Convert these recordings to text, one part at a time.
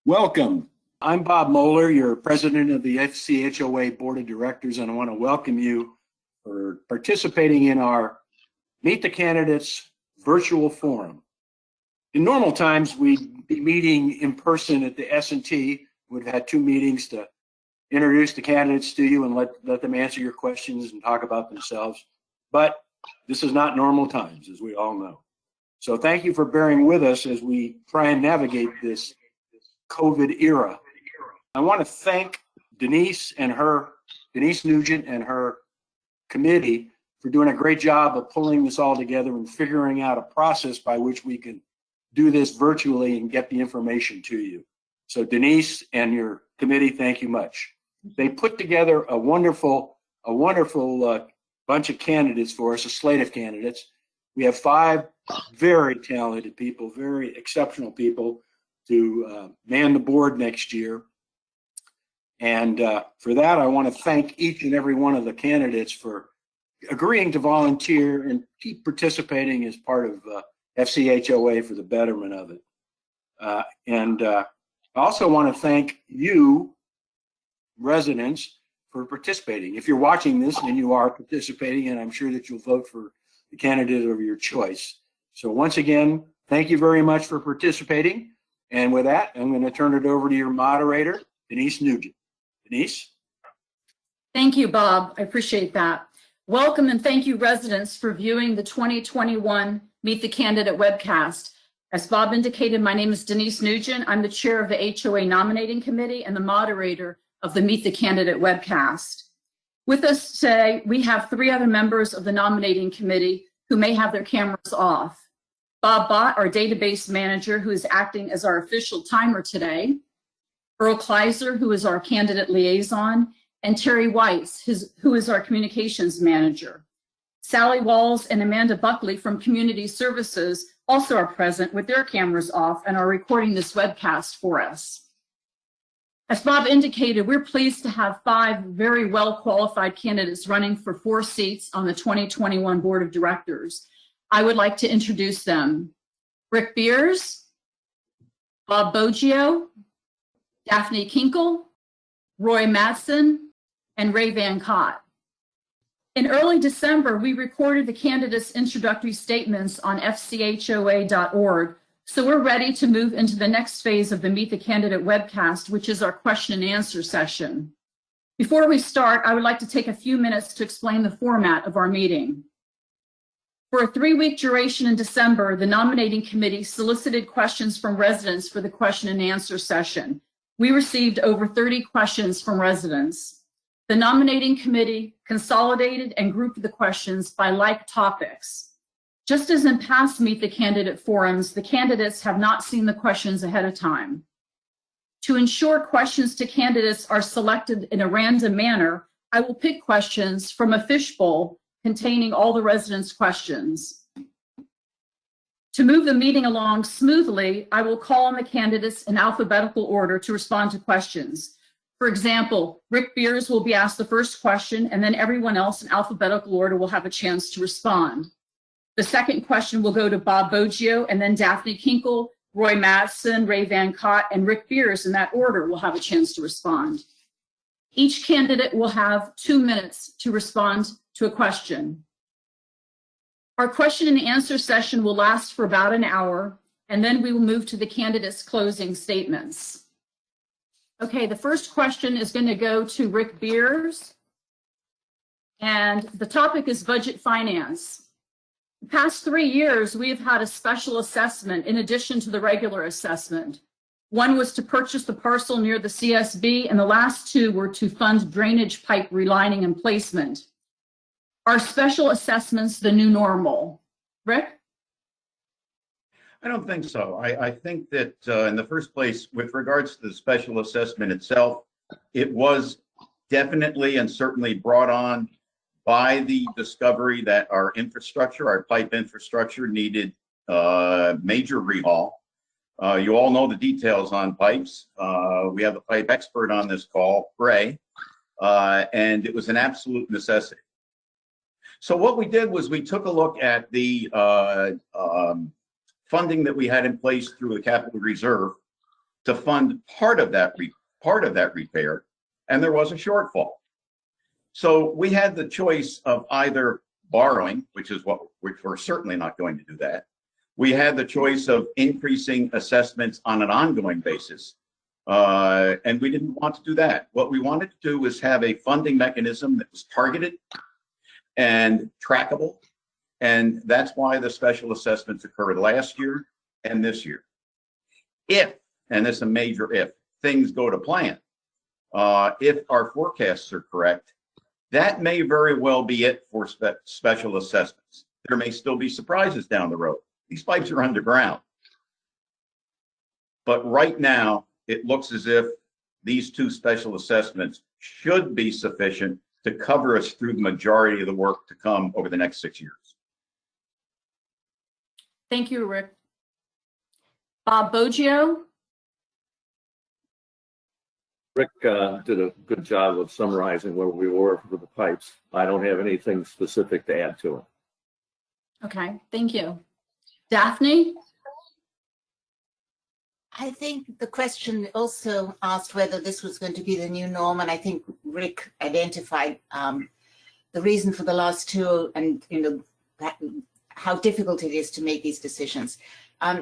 Welcome. I'm Bob Moeller, your president of the FCHOA Board of Directors, and I want to welcome you for participating in our Meet the Candidates virtual forum. In normal times, we'd be meeting in person at the S&T. We've had two meetings to introduce the candidates to you and let them answer your questions and talk about themselves. But this is not normal times, as we all know. So thank you for bearing with us as we try and navigate this COVID era. I want to thank Denise Nugent and her committee for doing a great job of pulling this all together and figuring out a process by which we can do this virtually and get the information to you. So Denise and your committee, thank you much. They put together a wonderful bunch of candidates for us, a slate of candidates. We have 5 very talented people, very exceptional people to man the board next year. And for that, I want to thank each and every one of the candidates for agreeing to volunteer and keep participating as part of FCHOA for the betterment of it. I also want to thank you, residents, for participating. If you're watching this and you are participating, and I'm sure that you'll vote for the candidate of your choice. So once again, thank you very much for participating. And with that, I'm going to turn it over to your moderator, Denise Nugent. Denise? Thank you, Bob. I appreciate that. Welcome and thank you, residents, for viewing the 2021 Meet the Candidate webcast. As Bob indicated, my name is Denise Nugent. I'm the chair of the HOA Nominating Committee and the moderator of the Meet the Candidate webcast. With us today, we have 3 other members of the Nominating Committee who may have their cameras off. Bob Bott, our database manager, who is acting as our official timer today, Earl Kleiser, who is our candidate liaison, and Terry Weiss, who is our communications manager. Sally Walls and Amanda Buckley from Community Services also are present with their cameras off and are recording this webcast for us. As Bob indicated, we're pleased to have 5 very well-qualified candidates running for 4 seats on the 2021 Board of Directors. I would like to introduce them. Rick Beers, Bob Boggio, Daphne Kinkle, Roy Madsen, and Ray Van Cott. In early December, we recorded the candidates' introductory statements on FCHOA.org, so we're ready to move into the next phase of the Meet the Candidate webcast, which is our question and answer session. Before we start, I would like to take a few minutes to explain the format of our meeting. For a 3-week duration in December, the Nominating Committee solicited questions from residents for the question and answer session. We received over 30 questions from residents. The Nominating Committee consolidated and grouped the questions by like topics. Just as in past Meet the Candidate forums, the candidates have not seen the questions ahead of time. To ensure questions to candidates are selected in a random manner, I will pick questions from a fishbowl containing all the residents' questions. To move the meeting along smoothly, I will call on the candidates in alphabetical order to respond to questions. For example, Rick Beers will be asked the first question, and then everyone else in alphabetical order will have a chance to respond. The second question will go to Bob Boggio, and then Daphne Kinkle, Roy Madsen, Ray Van Cott, and Rick Beers in that order will have a chance to respond. Each candidate will have 2 minutes to respond to a question. Our question and answer session will last for about an hour, and then we will move to the candidates' closing statements. Okay, the first question is going to go to Rick Beers, and the topic is budget finance. The past 3 years, we have had a special assessment in addition to the regular assessment. One was to purchase the parcel near the CSB, and the last 2 were to fund drainage pipe relining and placement. Are special assessments the new normal? Rick? I don't think so. I think that in the first place, with regards to the special assessment itself, it was definitely and certainly brought on by the discovery that our infrastructure, our pipe infrastructure, needed major rehaul. You all know the details on pipes. We have the pipe expert on this call, Ray, and it was an absolute necessity. So what we did was we took a look at the funding that we had in place through the capital reserve to fund part of that repair, and there was a shortfall. So we had the choice of either borrowing, which we're certainly not going to do that. We had the choice of increasing assessments on an ongoing basis, and we didn't want to do that. What we wanted to do was have a funding mechanism that was targeted and trackable, and that's why the special assessments occurred last year and this year. If, and this is a major if, things go to plan, if our forecasts are correct, that may very well be it for special assessments. There may still be surprises down the road. These pipes are underground. But right now, it looks as if these two special assessments should be sufficient to cover us through the majority of the work to come over the next 6 years. Thank you, Rick. Bob Boggio. Rick did a good job of summarizing where we were with the pipes. I don't have anything specific to add to it. Okay, thank you. Daphne? I think the question also asked whether this was going to be the new norm, and I think Rick identified the reason for the last two, and how difficult it is to make these decisions.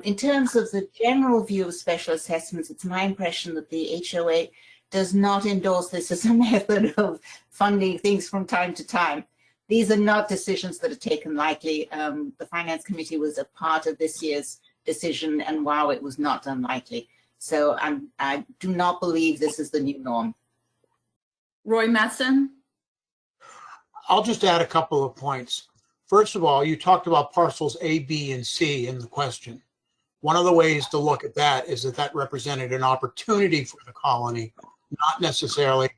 In terms of the general view of special assessments, it's my impression that the HOA does not endorse this as a method of funding things from time to time. These are not decisions that are taken lightly. The Finance Committee was a part of this year's decision, and wow, it was not done lightly. So I do not believe this is the new norm. Roy Messon? I'll just add a couple of points. First of all, you talked about parcels A, B, and C in the question. One of the ways to look at that is that represented an opportunity for the colony, not necessarily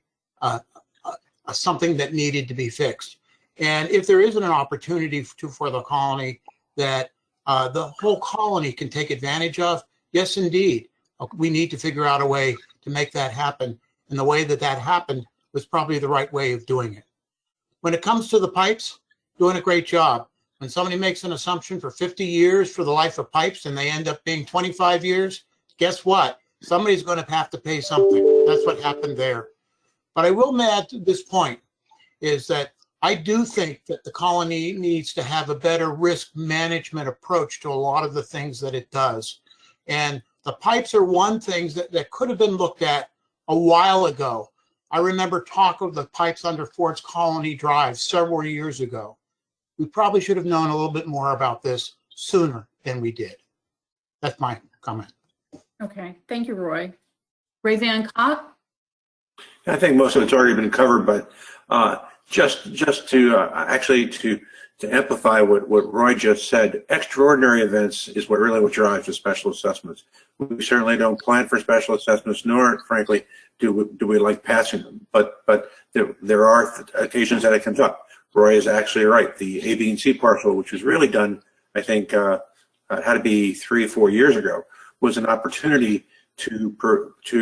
something that needed to be fixed. And if there isn't an opportunity for the colony that the whole colony can take advantage of, yes, indeed, we need to figure out a way to make that happen. And the way that happened was probably the right way of doing it. When it comes to the pipes, doing a great job. When somebody makes an assumption for 50 years for the life of pipes and they end up being 25 years, guess what? Somebody's going to have to pay something. That's what happened there. But I will add to this point is that I do think that the colony needs to have a better risk management approach to a lot of the things that it does. And the pipes are one thing that could have been looked at a while ago. I remember talk of the pipes under Ford's Colony Drive several years ago. We probably should have known a little bit more about this sooner than we did. That's my comment. Okay, thank you, Roy. Ray Van Cott? I think most of it's already been covered, but just to amplify what Roy just said, extraordinary events is what drives the special assessments. We certainly don't plan for special assessments, nor, frankly, do we like passing them. But there are occasions that it comes up. Roy is actually right. The A, B, and C parcel, which was really done, I think, had to be 3 or 4 years ago, was an opportunity to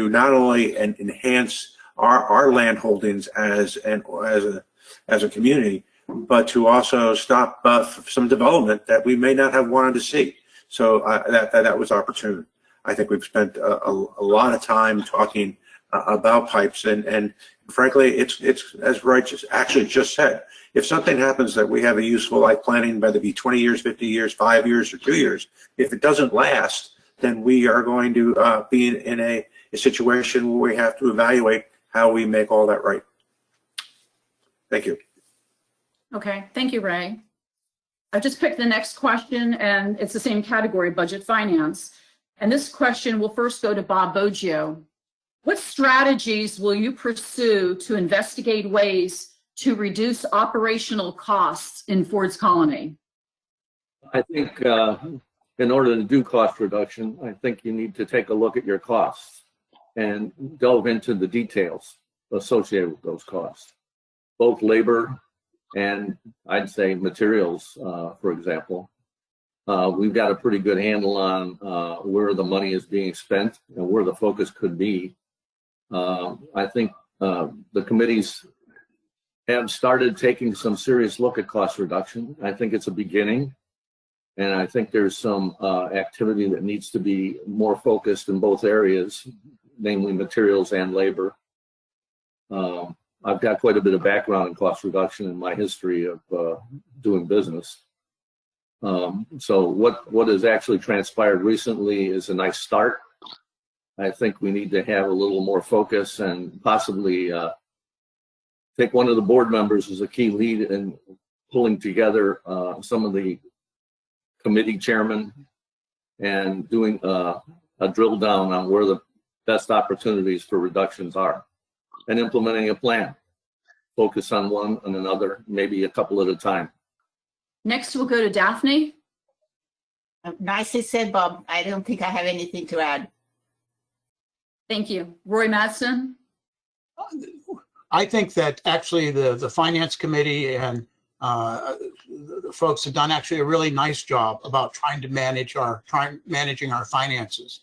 not only enhance our land holdings as a community, but to also stop some development that we may not have wanted to see. So that was opportune. I think we've spent a lot of time talking about pipes, and frankly, it's as Roy just said. If something happens that we have a useful life planning, whether it be 20 years, 50 years, 5 years, or 2 years, if it doesn't last, then we are going to be in a situation where we have to evaluate how we make all that right. Thank you. Okay, thank you, Ray. I've just picked the next question, and it's the same category, budget finance. And this question will first go to Bob Boggio. What strategies will you pursue to investigate ways to reduce operational costs in Ford's Colony? I think in order to do cost reduction, I think you need to take a look at your costs and delve into the details associated with those costs, both labor and I'd say materials, for example. We've got a pretty good handle on where the money is being spent and where the focus could be. I think the committees have started taking some serious look at cost reduction. I think it's a beginning. And I think there's some activity that needs to be more focused in both areas, namely materials and labor. I've got quite a bit of background in cost reduction in my history of doing business. So what has actually transpired recently is a nice start. I think we need to have a little more focus and possibly take one of the board members as a key lead in pulling together some of the committee chairmen and doing a drill down on where the best opportunities for reductions are and implementing a plan. Focus on one and another, maybe a couple at a time. Next, we'll go to Daphne. Nicely said, Bob. I don't think I have anything to add. Thank you. Roy Madsen. I think that actually the finance committee and the folks have done actually a really nice job about trying to managing our finances.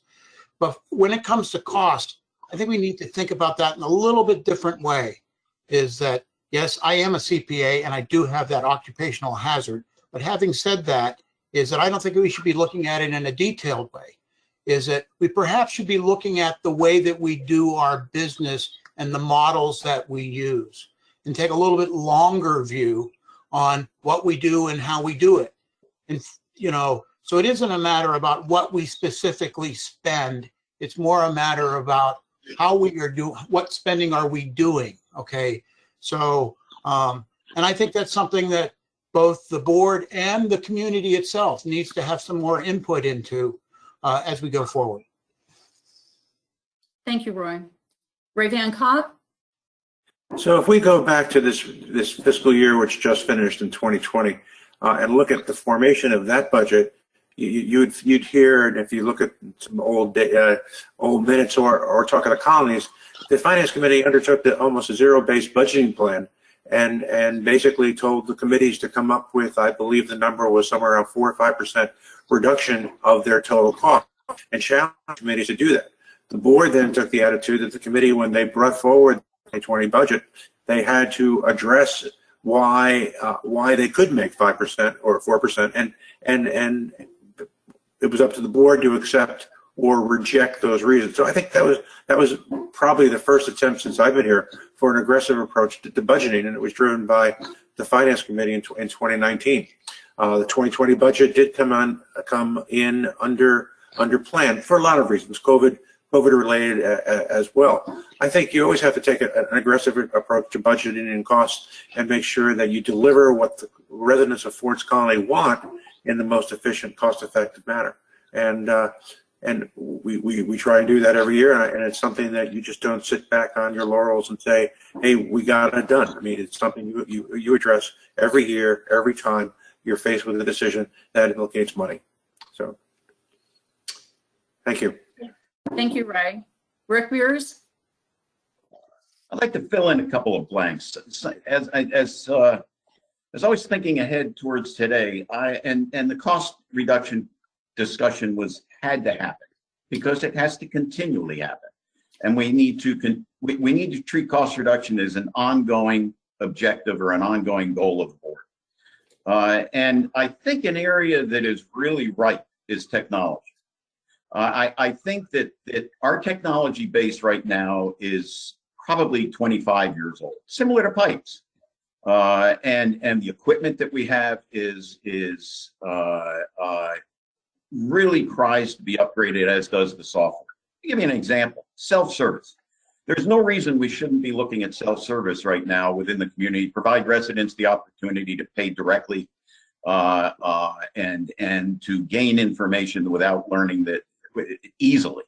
But when it comes to cost, I think we need to think about that in a little bit different way. Is that, yes, I am a CPA and I do have that occupational hazard. But having said that, is that I don't think we should be looking at it in a detailed way. Is that we perhaps should be looking at the way that we do our business and the models that we use and take a little bit longer view on what we do and how we do it. And, you know, so it isn't a matter about what we specifically spend. It's more a matter about how we are doing, what spending are we doing, okay? So, and I think that's something that both the board and the community itself needs to have some more input into as we go forward. Thank you, Roy. Ray Van Cott. So if we go back to this fiscal year, which just finished in 2020, and look at the formation of that budget, you'd hear, and if you look at some old minutes or talk of the colonies, the finance committee undertook almost a zero-based budgeting plan, and basically told the committees to come up with, I believe the number was somewhere around 4 or 5% reduction of their total cost, and challenged committees to do that. The board then took the attitude that the committee, when they brought forward the 2020 budget, they had to address why they could make 5% or 4%, and it was up to the board to accept or reject those reasons. So I think that was probably the first attempt since I've been here for an aggressive approach to budgeting, and it was driven by the finance committee in 2019. The 2020 budget did come in under plan for a lot of reasons, COVID related as well. I think you always have to take an aggressive approach to budgeting and costs and make sure that you deliver what the residents of Ford's Colony want in the most efficient, cost-effective manner. And we try and do that every year, and it's something that you just don't sit back on your laurels and say, hey, we got it done. I mean, it's something you address every year, every time you're faced with a decision that implicates money. So, thank you. Thank you, Ray. Rick Beers. I'd like to fill in a couple of blanks. As I was thinking ahead towards today, and the cost reduction discussion had to happen because it has to continually happen, and we need to treat cost reduction as an ongoing objective or an ongoing goal of the board. And I think an area that is really ripe is technology. I think that our technology base right now is probably 25 years old, similar to pipes. And the equipment that we have is really cries to be upgraded, as does the software. I'll give you an example, self-service. There's no reason we shouldn't be looking at self-service right now within the community, provide residents the opportunity to pay directly and to gain information without learning that easily.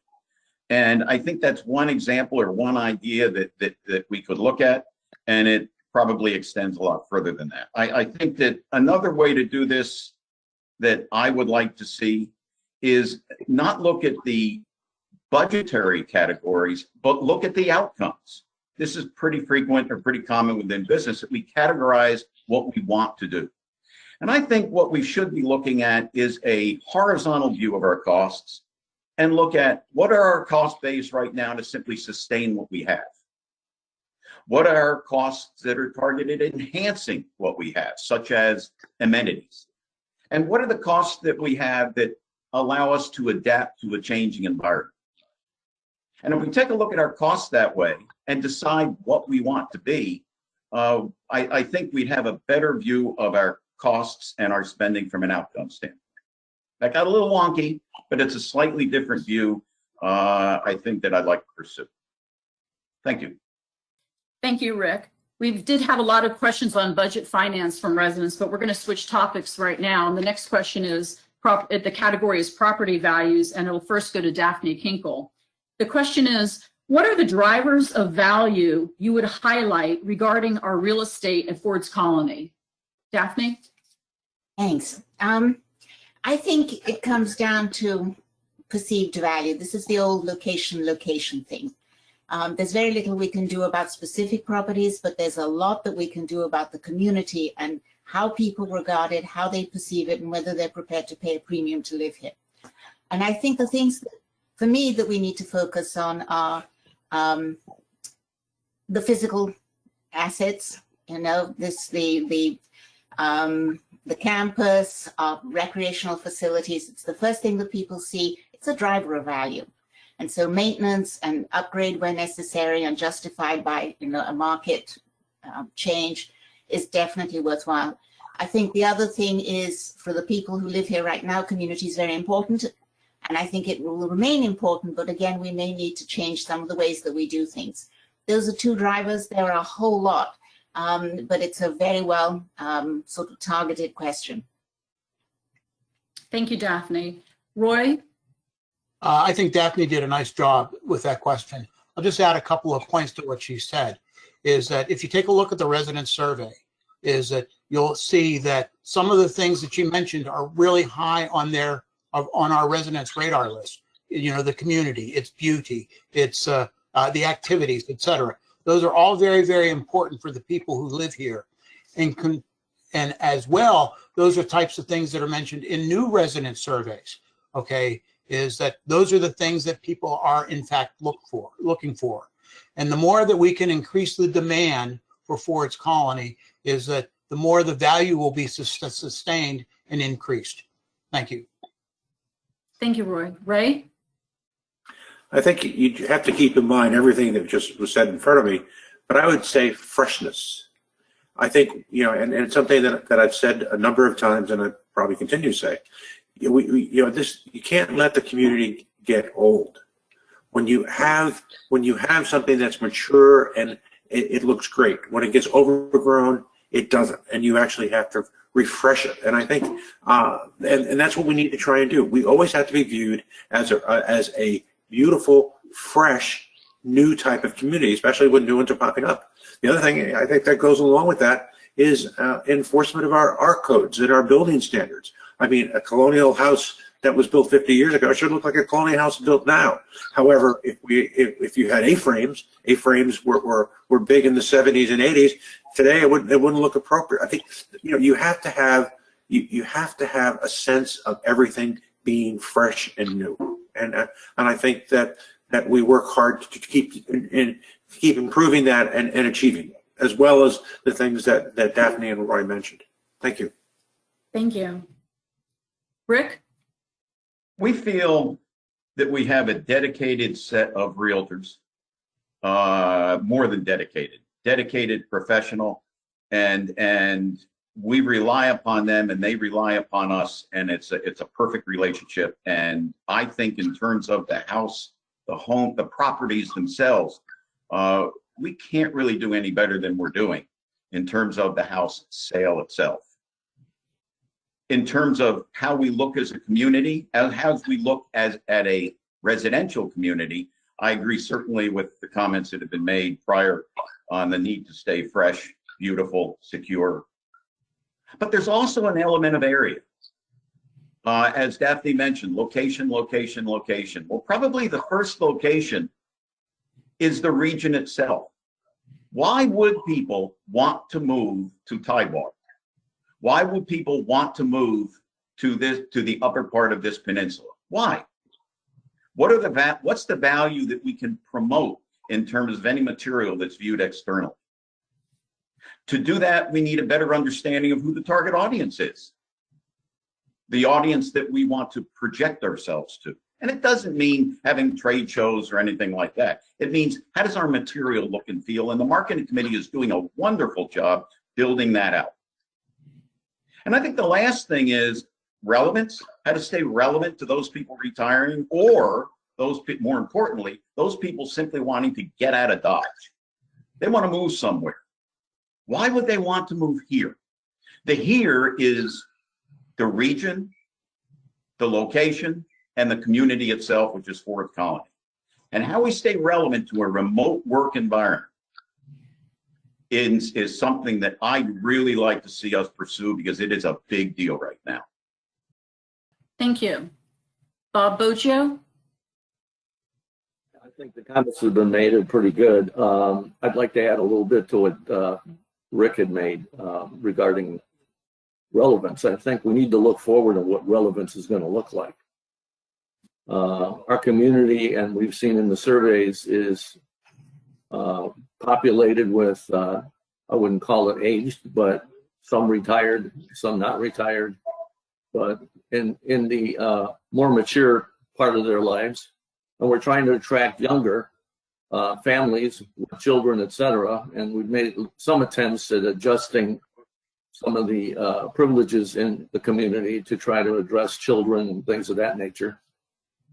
And I think that's one example or one idea that we could look at, and it probably extends a lot further than that. I think that another way to do this that I would like to see is not look at the budgetary categories, but look at the outcomes. This is pretty frequent or pretty common within business that we categorize what we want to do. And I think what we should be looking at is a horizontal view of our costs and look at what are our cost base right now to simply sustain what we have. What are our costs that are targeted at enhancing what we have, such as amenities? And what are the costs that we have that allow us to adapt to a changing environment? And if we take a look at our costs that way and decide what we want to be, I think we'd have a better view of our costs and our spending from an outcome standpoint. That got a little wonky, but it's a slightly different view, I think, that I'd like to pursue. Thank you. Thank you, Rick. We did have a lot of questions on budget finance from residents, but we're going to switch topics right now. And the next question is, the category is property values, and it'll first go to Daphne Kinkle. The question is, what are the drivers of value you would highlight regarding our real estate at Ford's Colony? Daphne? Thanks. I think it comes down to perceived value. This is the old location thing. There's very little we can do about specific properties, but there's a lot that we can do about the community and how people regard it, how they perceive it, and whether they're prepared to pay a premium to live here. And I think the things that, for me, that we need to focus on are the physical assets, you know, the campus, recreational facilities. It's the first thing that people see. It's a driver of value. And so maintenance and upgrade where necessary and justified by, you know, a market change is definitely worthwhile. I think the other thing is, for the people who live here right now, community is very important. And I think it will remain important, but again, we may need to change some of the ways that we do things. Those are two drivers. There are a whole lot, but it's a very well sort of targeted question. Thank you, Daphne. Roy? I think Daphne did a nice job with that question. I'll just add a couple of points to what she said, is that if you take a look at the resident survey, is that you'll see that some of the things that you mentioned are really high on our residents' radar list. You know, the community, its beauty, its the activities, etc. Those are all very, very important for the people who live here. And as well, those are types of things that are mentioned in new resident surveys, okay? Is that those are the things that people are in fact looking for. And the more that we can increase the demand for Ford's Colony, is that the more the value will be sustained and increased. Thank you. Thank you, Roy. Ray? I think you have to keep in mind everything that just was said in front of me, but I would say freshness. I think, you know, and it's something that I've said a number of times, and I probably continue to say, you can't let the community get old. When you have something that's mature and it looks great, when it gets overgrown, it doesn't, and you actually have to refresh it. And I think, and that's what we need to try and do. We always have to be viewed as a beautiful, fresh, new type of community, especially when new ones are popping up. The other thing I think that goes along with that is enforcement of our codes and our building standards. I mean, a colonial house that was built 50 years ago should look like a colonial house built now. However, if you had A-frames were big in the 70s and 80s. Today, it wouldn't look appropriate. I think, you know, you have to have a sense of everything being fresh and new. And I think that we work hard to keep improving that and achieving it, as well as the things that Daphne and Roy mentioned. Thank you. Thank you. Rick? We feel that we have a dedicated set of realtors, more than dedicated, professional, and we rely upon them and they rely upon us, and it's a perfect relationship. And I think in terms of the house, the home, the properties themselves, we can't really do any better than we're doing in terms of the house sale itself. In terms of how we look as a community, as we look at a residential community, I agree certainly with the comments that have been made prior on the need to stay fresh, beautiful, secure. But there's also an element of area. As Daphne mentioned, location. Well, probably the first location is the region itself. Why would people want to move to Tidewater? Why would people want to move to the upper part of this peninsula? Why? What's the value that we can promote in terms of any material that's viewed externally? To do that, we need a better understanding of who the target audience is. the audience that we want to project ourselves to. And it doesn't mean having trade shows or anything like that. It means, how does our material look and feel? And the marketing committee is doing a wonderful job building that out. And I think the last thing is relevance, how to stay relevant to those people retiring, or those, more importantly, those people simply wanting to get out of Dodge. They want to move somewhere. Why would they want to move here? The here is the region, the location, and the community itself, which is Ford's Colony. And how we stay relevant to a remote work environment is something that I'd really like to see us pursue, because it is a big deal right now. Thank you. Bob Boggio? I think the comments that have been made are pretty good. I'd like to add a little bit to what Rick had made regarding relevance. I think we need to look forward on what relevance is going to look like. Our community, and we've seen in the surveys, is populated with, I wouldn't call it aged, but some retired, some not retired, but in the more mature part of their lives. And we're trying to attract younger families with children, et cetera. And we've made some attempts at adjusting some of the privileges in the community to try to address children and things of that nature.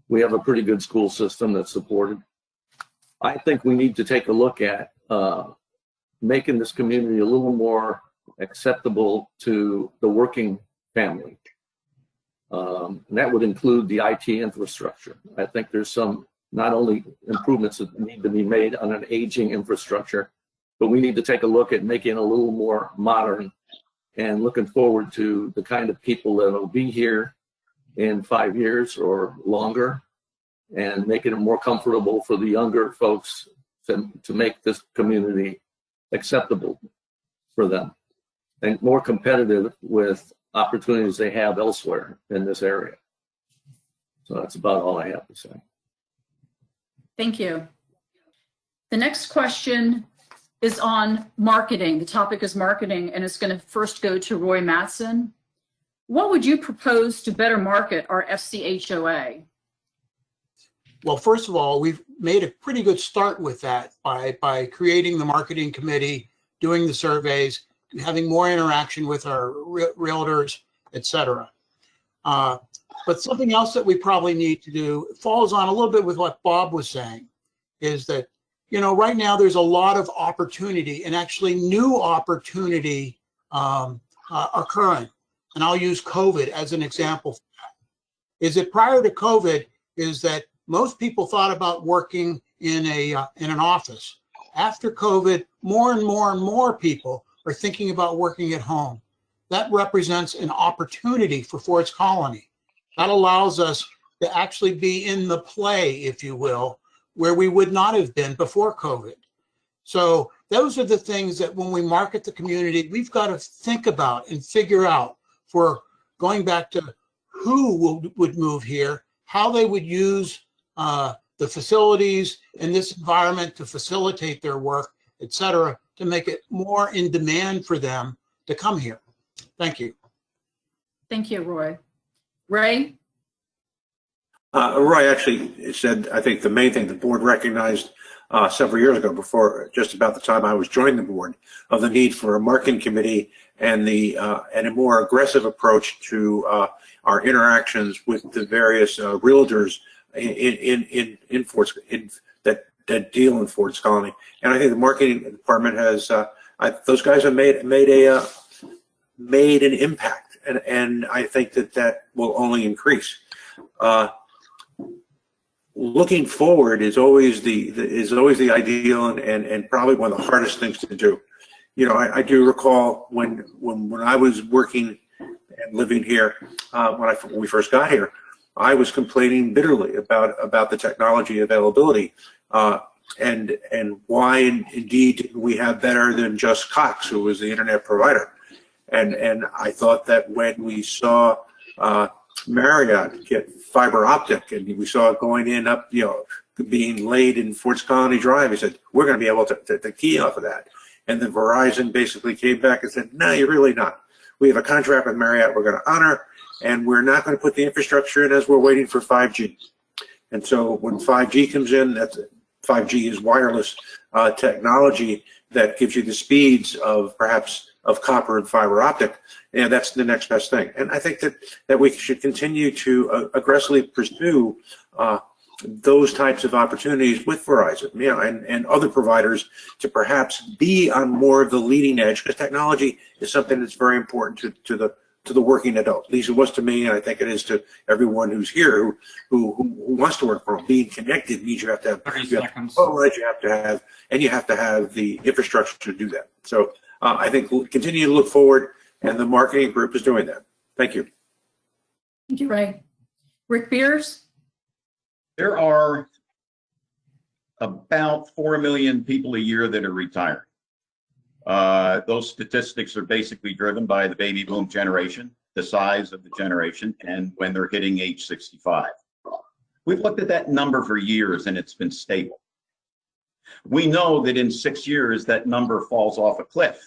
We have a pretty good school system that's supported. I think we need to take a look at making this community a little more acceptable to the working family. And that would include the IT infrastructure. I think there's some not only improvements that need to be made on an aging infrastructure, but we need to take a look at making it a little more modern and looking forward to the kind of people that will be here in 5 years or longer, and making it more comfortable for the younger folks to make this community acceptable for them and more competitive with opportunities they have elsewhere in this area. So that's about all I have to say. Thank you. The next question is on marketing. The topic is marketing, and it's going to first go to Roy Mattson. What would you propose to better market our FCHOA? Well, first of all, we've made a pretty good start with that by creating the marketing committee, doing the surveys, having more interaction with our realtors, et cetera. But something else that we probably need to do falls on a little bit with what Bob was saying, is that, you know, right now there's a lot of opportunity, and actually new opportunity occurring. And I'll use COVID as an example. Is that prior to COVID, is that most people thought about working in an office. After COVID, more and more and more people are thinking about working at home. That represents an opportunity for Ford's Colony. That allows us to actually be in the play, if you will, where we would not have been before COVID. So those are the things that when we market the community, we've got to think about and figure out, for going back to who would move here, how they would use the facilities in this environment to facilitate their work, et cetera, to make it more in demand for them to come here. Thank you. Thank you, Roy. Ray? Roy actually said, I think the main thing the board recognized several years ago, before just about the time I was joining the board, of the need for a marketing committee and a more aggressive approach to our interactions with the various realtors in Ford's, that deal in Ford's Colony. And I think the marketing department has those guys have made an impact, and I think that will only increase. Looking forward is always the ideal, and probably one of the hardest things to do. You know, I do recall when I was working and living here, when we first got here, I was complaining bitterly about the technology availability, and why indeed didn't we have better than just Cox, who was the internet provider. And I thought that when we saw Marriott get fiber optic, and we saw it going in up, you know, being laid in Ford's Colony Drive, he said, we're going to be able to key off of that. And then Verizon basically came back and said, no, you're really not. We have a contract with Marriott we're going to honor, and we're not going to put the infrastructure in as we're waiting for 5G. And so when 5G comes in, 5G is wireless technology that gives you the speeds of perhaps of copper and fiber optic, and that's the next best thing. And I think that we should continue to aggressively pursue those types of opportunities with Verizon, and other providers to perhaps be on more of the leading edge, because technology is something that's very important to the working adult. At least it was to me, and I think it is to everyone who's here who wants to work from home. Being connected means you have to have knowledge, you have to have the infrastructure to do that. So I think we'll continue to look forward, and the marketing group is doing that. Thank you. Thank you, Ray. Rick Beers? There are about 4 million people a year that are retiring. Those statistics are basically driven by the baby boom generation, the size of the generation, and when they're hitting age 65. We've looked at that number for years, and it's been stable. We know that in 6 years, that number falls off a cliff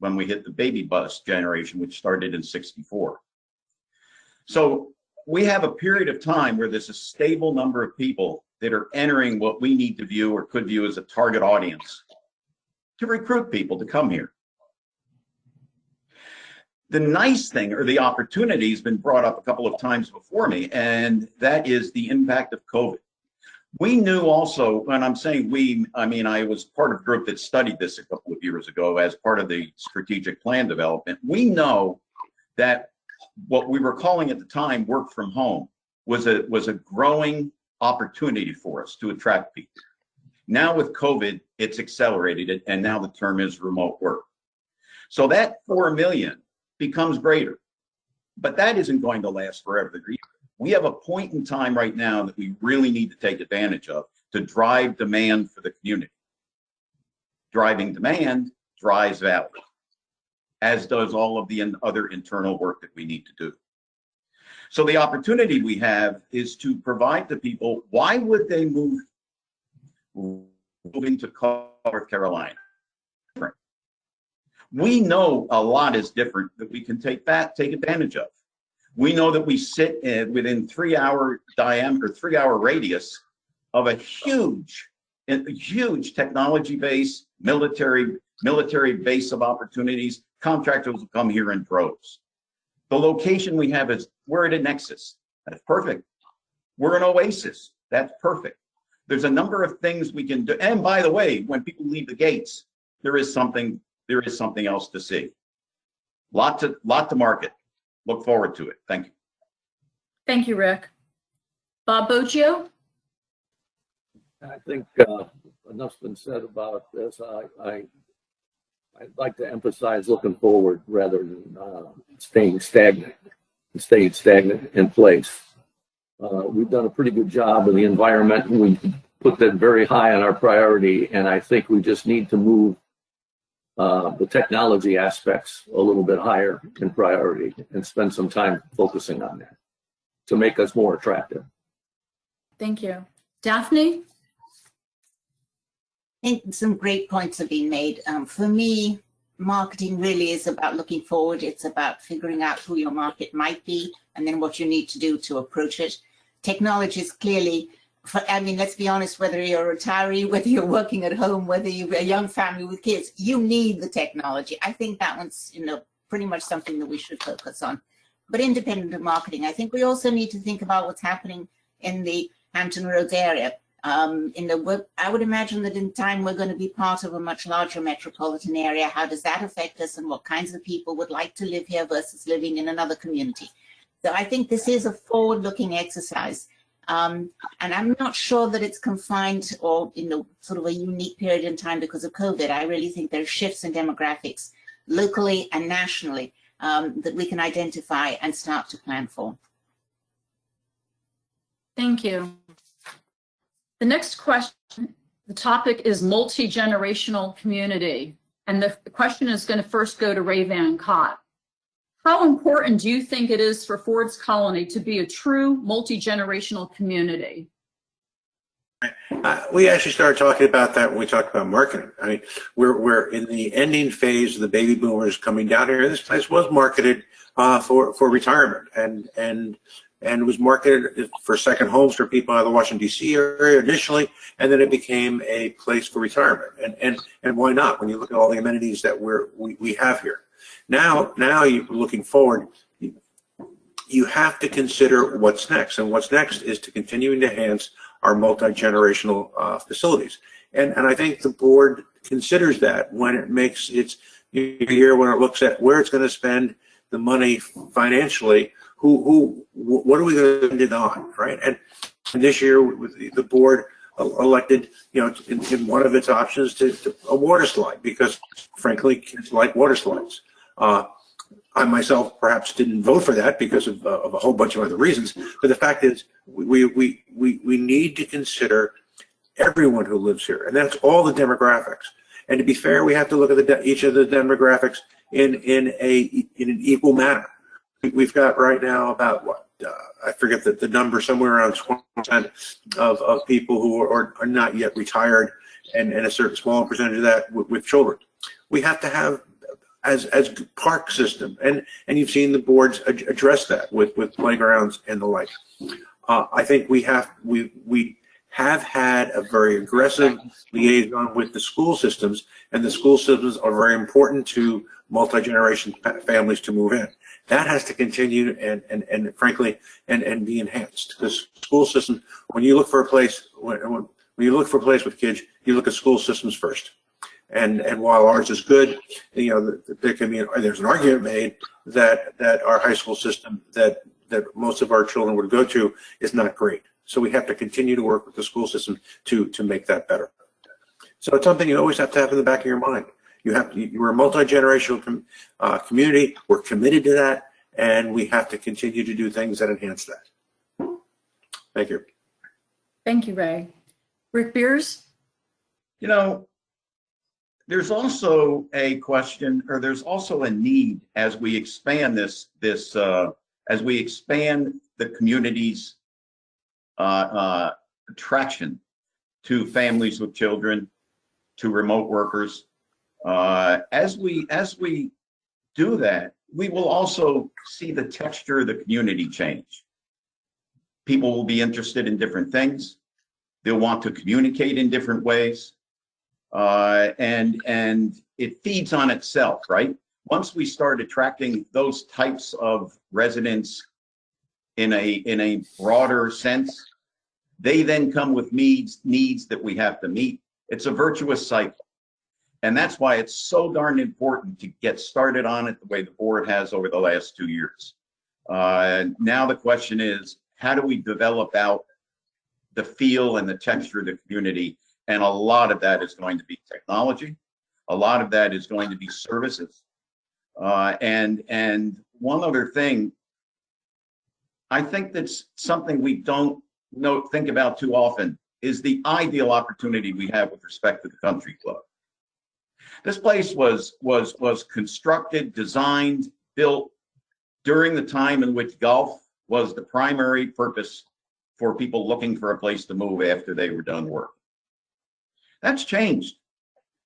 when we hit the baby bust generation, which started in 64. So we have a period of time where there's a stable number of people that are entering what we need to view or could view as a target audience to recruit people to come here. The nice thing, or the opportunity, has been brought up a couple of times before me, and that is the impact of COVID. We knew also, when I'm saying we, I mean I was part of a group that studied this a couple of years ago as part of the strategic plan development. We know that what we were calling at the time work from home was a growing opportunity for us to attract people. Now with COVID, it's accelerated it, and now the term is remote work. So that 4 million becomes greater, but that isn't going to last forever. We have a point in time right now that we really need to take advantage of to drive demand for the community. Driving demand drives value, as does all of the other internal work that we need to do. So the opportunity we have is to provide to people, why would they move into North Carolina? We know a lot is different that we can take advantage of. We know that we sit within 3 hour diameter, 3 hour radius of a huge technology base, military base of opportunities. Contractors will come here in droves. The location we have is, we're at a nexus. That's perfect. We're an oasis. That's perfect. There's a number of things we can do. And by the way, when people leave the gates, there is something else to see. Lot to market. Look forward to it. Thank you. Thank you, Rick. Bob Boggio? I think enough's been said about this. I'd like to emphasize looking forward rather than staying stagnant in place. We've done a pretty good job of the environment, and we put that very high on our priority, and I think we just need to move the technology aspects a little bit higher in priority and spend some time focusing on that to make us more attractive. Thank you. Daphne? I think some great points have been made. For me, marketing really is about looking forward. It's about figuring out who your market might be and then what you need to do to approach it. Technology is clearly, let's be honest, whether you're a retiree, whether you're working at home, whether you're a young family with kids, you need the technology. I think that one's, pretty much something that we should focus on. But independent of marketing, I think we also need to think about what's happening in the Hampton Roads area. I would imagine that in time we're going to be part of a much larger metropolitan area. How does that affect us, and what kinds of people would like to live here versus living in another community? So I think this is a forward-looking exercise. And I'm not sure that it's confined or sort of a unique period in time because of COVID. I really think there are shifts in demographics locally and nationally that we can identify and start to plan for. Thank you. The next question, the topic is multi-generational community. And the question is going to first go to Ray Van Cott. How important do you think it is for Ford's Colony to be a true multi-generational community? We actually started talking about that when we talked about marketing. I mean, we're in the ending phase of the baby boomers coming down here. This place was marketed for retirement and was marketed for second homes for people out of the Washington D.C. area initially, and then it became a place for retirement. And why not? When you look at all the amenities that we have here, now you're looking forward. You have to consider what's next, and what's next is to continue to enhance our multi-generational facilities. And I think the board considers that when it makes its year, when it looks at where it's going to spend the money financially, what are we going to spend it on, right? And this year, the board elected, in one of its options to a water slide, because frankly, kids like water slides. I myself perhaps didn't vote for that because of a whole bunch of other reasons, but the fact is we need to consider everyone who lives here, and that's all the demographics. And to be fair, we have to look at each of the demographics in an equal manner. We've got right now about what I forget the number, somewhere around 20% of people who are not yet retired, and a certain small percentage of that with children. We have to have as park system, and you've seen the boards address that with playgrounds and the like. I think we have had a very aggressive liaison with the school systems, and the school systems are very important to multi-generation families to move in. That has to continue and frankly be enhanced. The school system, when you look for a place, when you look for a place with kids, you look at school systems first. And while ours is good, there's an argument made that our high school system that most of our children would go to is not great. So we have to continue to work with the school system to make that better. So it's something you always have to have in the back of your mind. We're a multi-generational community. We're committed to that, and we have to continue to do things that enhance that. Thank you. Thank you, Ray. Rick Beers? There's also a question, or there's also a need as we expand as we expand the community's attraction to families with children, to remote workers. As we do that, we will also see the texture of the community change. People will be interested in different things. They'll want to communicate in different ways. And it feeds on itself, right? Once we start attracting those types of residents in a broader sense, they then come with needs that we have to meet. It's a virtuous cycle. And that's why it's so darn important to get started on it the way the board has over the last 2 years. Now the question is, how do we develop out the feel and the texture of the community? And a lot of that is going to be technology. A lot of that is going to be services. And one other thing, I think that's something we don't think about too often, is the ideal opportunity we have with respect to the country club. This place was constructed, designed, built during the time in which golf was the primary purpose for people looking for a place to move after they were done work. That's changed.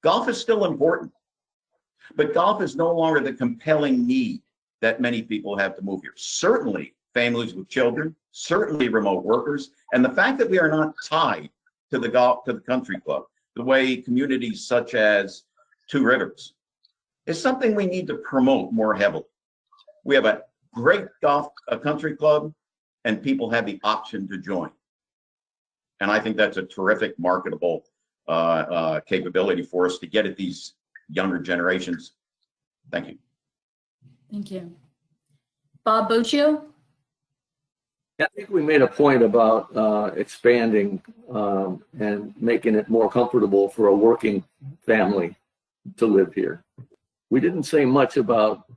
Golf is still important, but golf is no longer the compelling need that many people have to move here. Certainly families with children, certainly remote workers, and the fact that we are not tied to the country club, the way communities such as Two Rivers, is something we need to promote more heavily. We have a great country club, and people have the option to join. And I think that's a terrific marketable capability for us to get at these younger generations. Thank you. Thank you. Bob Boccio? I think we made a point about expanding and making it more comfortable for a working family to live here. We didn't say much about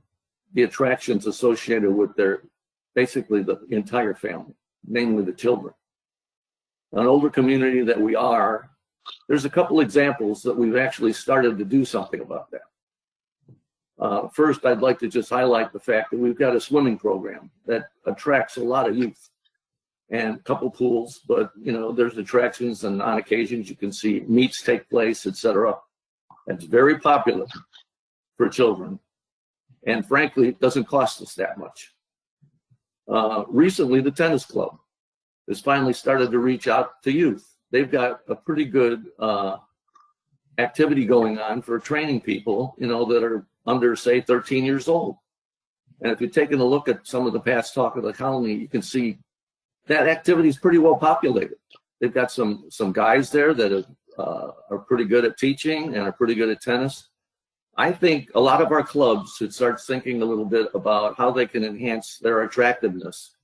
the attractions associated with basically the entire family, namely the children. An older community that we are, there's a couple examples that we've actually started to do something about that. First, I'd like to just highlight the fact that we've got a swimming program that attracts a lot of youth. and a couple pools, but you know, there's attractions, and on occasions you can see meets take place, etc. It's very popular for children, and frankly, it doesn't cost us that much. Recently, the tennis club has finally started to reach out to youth. They've got a pretty good activity going on for training people, you know, that are under, say, 13 years old. And if you're taking a look at some of the past talk of the colony, you can see that activity is pretty well populated. They've got some guys there that are pretty good at teaching and are pretty good at tennis. I think a lot of our clubs should start thinking a little bit about how they can enhance their attractiveness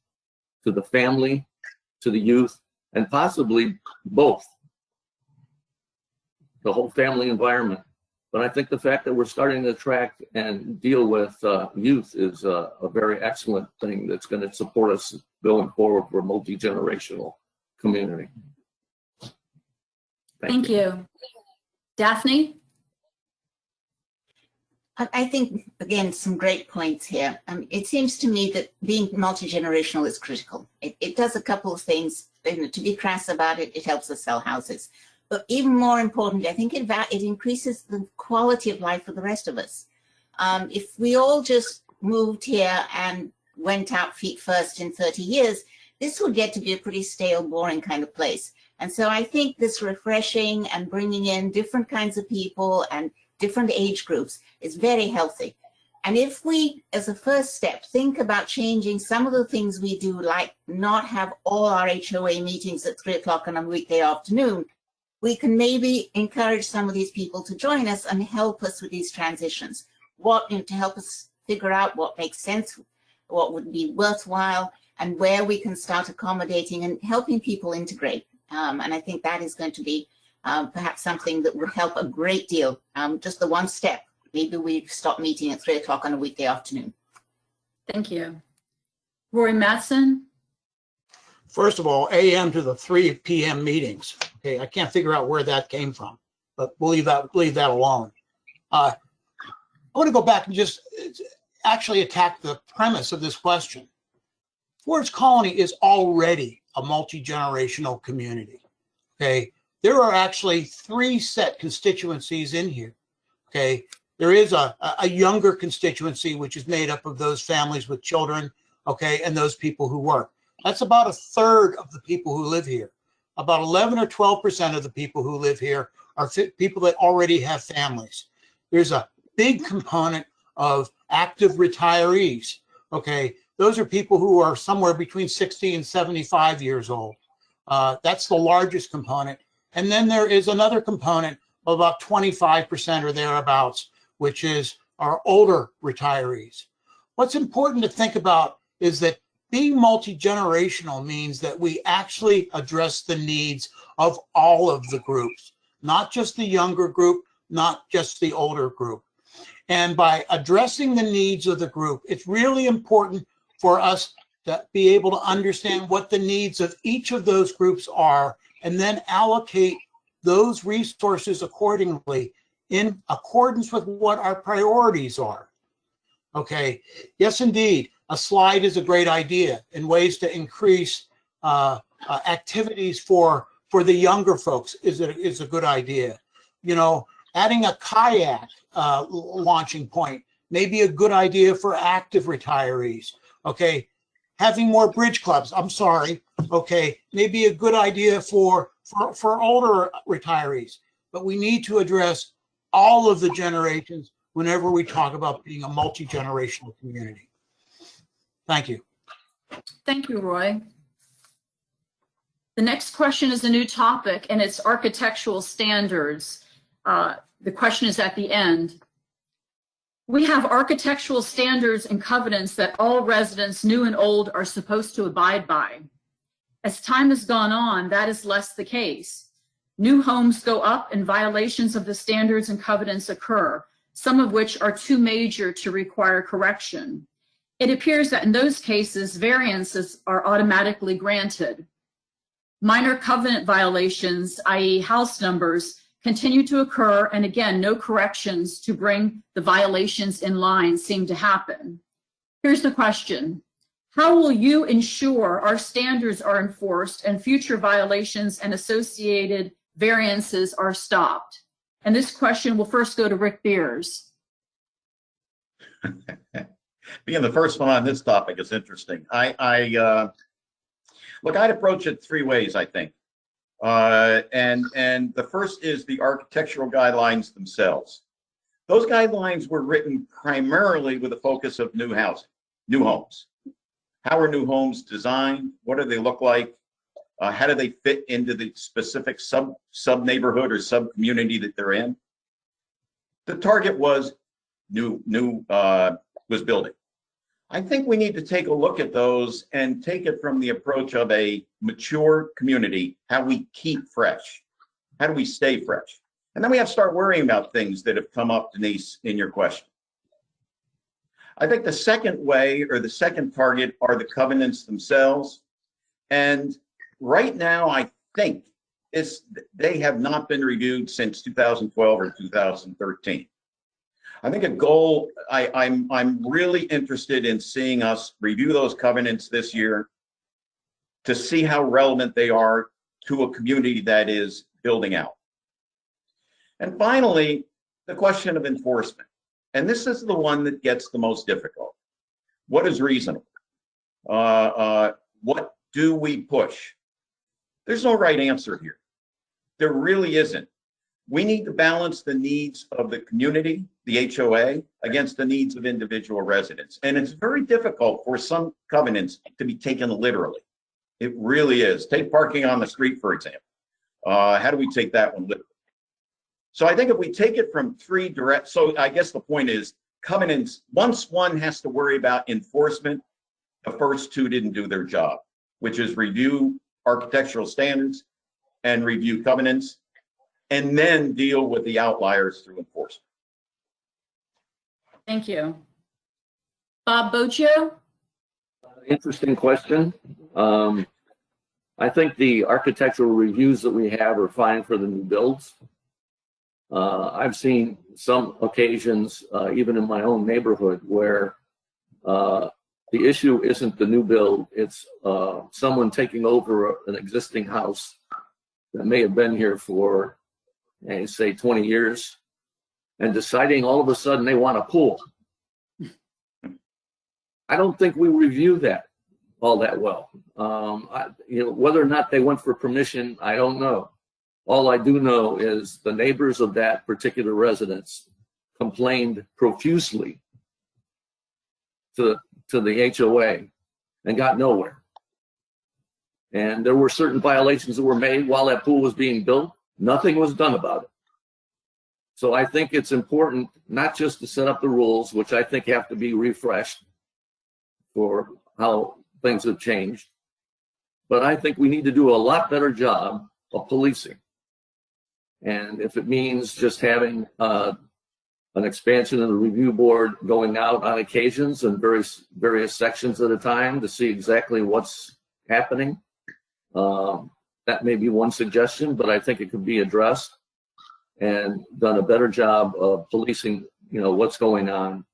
to the family, to the youth, and possibly both, the whole family environment. But I think the fact that we're starting to attract and deal with youth is a very excellent thing that's going to support us going forward for a multi-generational community. Thank you. Daphne? I think, again, some great points here. It seems to me that being multi-generational is critical. It does a couple of things. To be crass about it, it helps us sell houses. But even more important, I think it increases the quality of life for the rest of us. If we all just moved here and went out feet first in 30 years, this would get to be a pretty stale, boring kind of place. And so I think this refreshing and bringing in different kinds of people and different age groups is very healthy. And if we, as a first step, think about changing some of the things we do, like not have all our HOA meetings at 3 o'clock on a weekday afternoon, we can maybe encourage some of these people to join us and help us with these transitions. To help us figure out what makes sense, what would be worthwhile, and where we can start accommodating and helping people integrate. And I think that is going to be perhaps something that would help a great deal. Just the one step. Maybe we stop meeting at 3 o'clock on a weekday afternoon. Thank you. Roy Mattson? First of all, AM to the 3 p.m. meetings. Okay, I can't figure out where that came from, but we'll leave that alone. I want to go back and just actually attack the premise of this question. Ford's Colony is already a multi-generational community. Okay, there are actually 3 set constituencies in here. Okay, there is a younger constituency, which is made up of those families with children, okay, and those people who work. That's about 1/3 of the people who live here. About 11 or 12% of the people who live here are people that already have families. There's a big component of active retirees, okay? Those are people who are somewhere between 60 and 75 years old. That's the largest component. And then there is another component of about 25% or thereabouts, which is our older retirees. What's important to think about is that being multi-generational means that we actually address the needs of all of the groups, not just the younger group, not just the older group. And by addressing the needs of the group, it's really important for us to be able to understand what the needs of each of those groups are, and then allocate those resources accordingly in accordance with what our priorities are. Okay, yes, indeed, a slide is a great idea, and ways to increase activities for the younger folks is a good idea. You know, adding a kayak launching point may be a good idea for active retirees. Okay, having more bridge clubs, I'm sorry, okay, may be a good idea for older retirees, but we need to address all of the generations whenever we talk about being a multi-generational community. Thank you. Thank you, Roy. The next question is a new topic, and it's architectural standards. The question is at the end. We have architectural standards and covenants that all residents, new and old, are supposed to abide by. As time has gone on, that is less the case. New homes go up and violations of the standards and covenants occur, some of which are too major to require correction. It appears that in those cases, variances are automatically granted. Minor covenant violations, i.e. house numbers, continue to occur, and again, no corrections to bring the violations in line seem to happen. Here's the question. How will you ensure our standards are enforced and future violations and associated variances are stopped? And this question will first go to Rick Beers. Being the first one on this topic is interesting. Look, I'd approach it three ways, I think. And the first is the architectural guidelines themselves. Those guidelines were written primarily with a focus of new housing, new homes. How are new homes designed? What do they look like? How do they fit into the specific sub neighborhood or sub community that they're in? The target was was building. I think we need to take a look at those and take it from the approach of a mature community, how we keep fresh. How do we stay fresh? And then we have to start worrying about things that have come up, Denise, in your question. I think the second way, or the second target, are the covenants themselves. And right now, I think they have not been reviewed since 2012 or 2013. I think a goal, I'm really interested in seeing us review those covenants this year to see how relevant they are to a community that is building out. And finally, the question of enforcement. And this is the one that gets the most difficult. What is reasonable? What do we push? There's no right answer here. There really isn't. We need to balance the needs of the community, the HOA, against the needs of individual residents. And it's very difficult for some covenants to be taken literally. It really is. Take parking on the street, for example. How do we take that one literally? So I think if we take it from three direct, so I guess the point is covenants, once one has to worry about enforcement, the first two didn't do their job, which is review architectural standards and review covenants, and then deal with the outliers through enforcement. Thank you. Bob Boccio? Interesting question. I think the architectural reviews that we have are fine for the new builds. I've seen some occasions, even in my own neighborhood, where the issue isn't the new build, it's someone taking over an existing house that may have been here for, say, 20 years, and deciding all of a sudden they want a pool. I don't think we review that all that well. Whether or not they went for permission, I don't know. All I do know is the neighbors of that particular residence complained profusely to the HOA and got nowhere. And there were certain violations that were made while that pool was being built. Nothing was done about it. So I think it's important not just to set up the rules, which I think have to be refreshed for how things have changed, but I think we need to do a lot better job of policing. And if it means just having an expansion of the review board going out on occasions and various sections at a time to see exactly what's happening, that may be one suggestion, but I think it could be addressed and done a better job of policing, what's going on,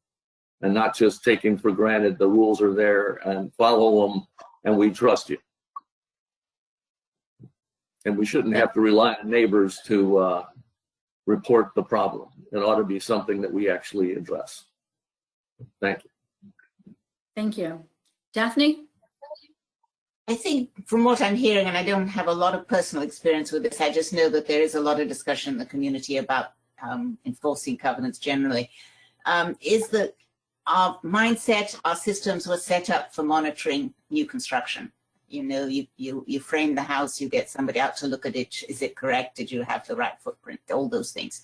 and not just taking for granted the rules are there and follow them and we trust you. And we shouldn't have to rely on neighbors to report the problem. It ought to be something that we actually address. Thank you. Thank you. Daphne? I think from what I'm hearing, and I don't have a lot of personal experience with this, I just know that there is a lot of discussion in the community about enforcing covenants generally, is that our mindset, our systems were set up for monitoring new construction. You frame the house, you get somebody out to look at it. Is it correct? Did you have the right footprint? All those things.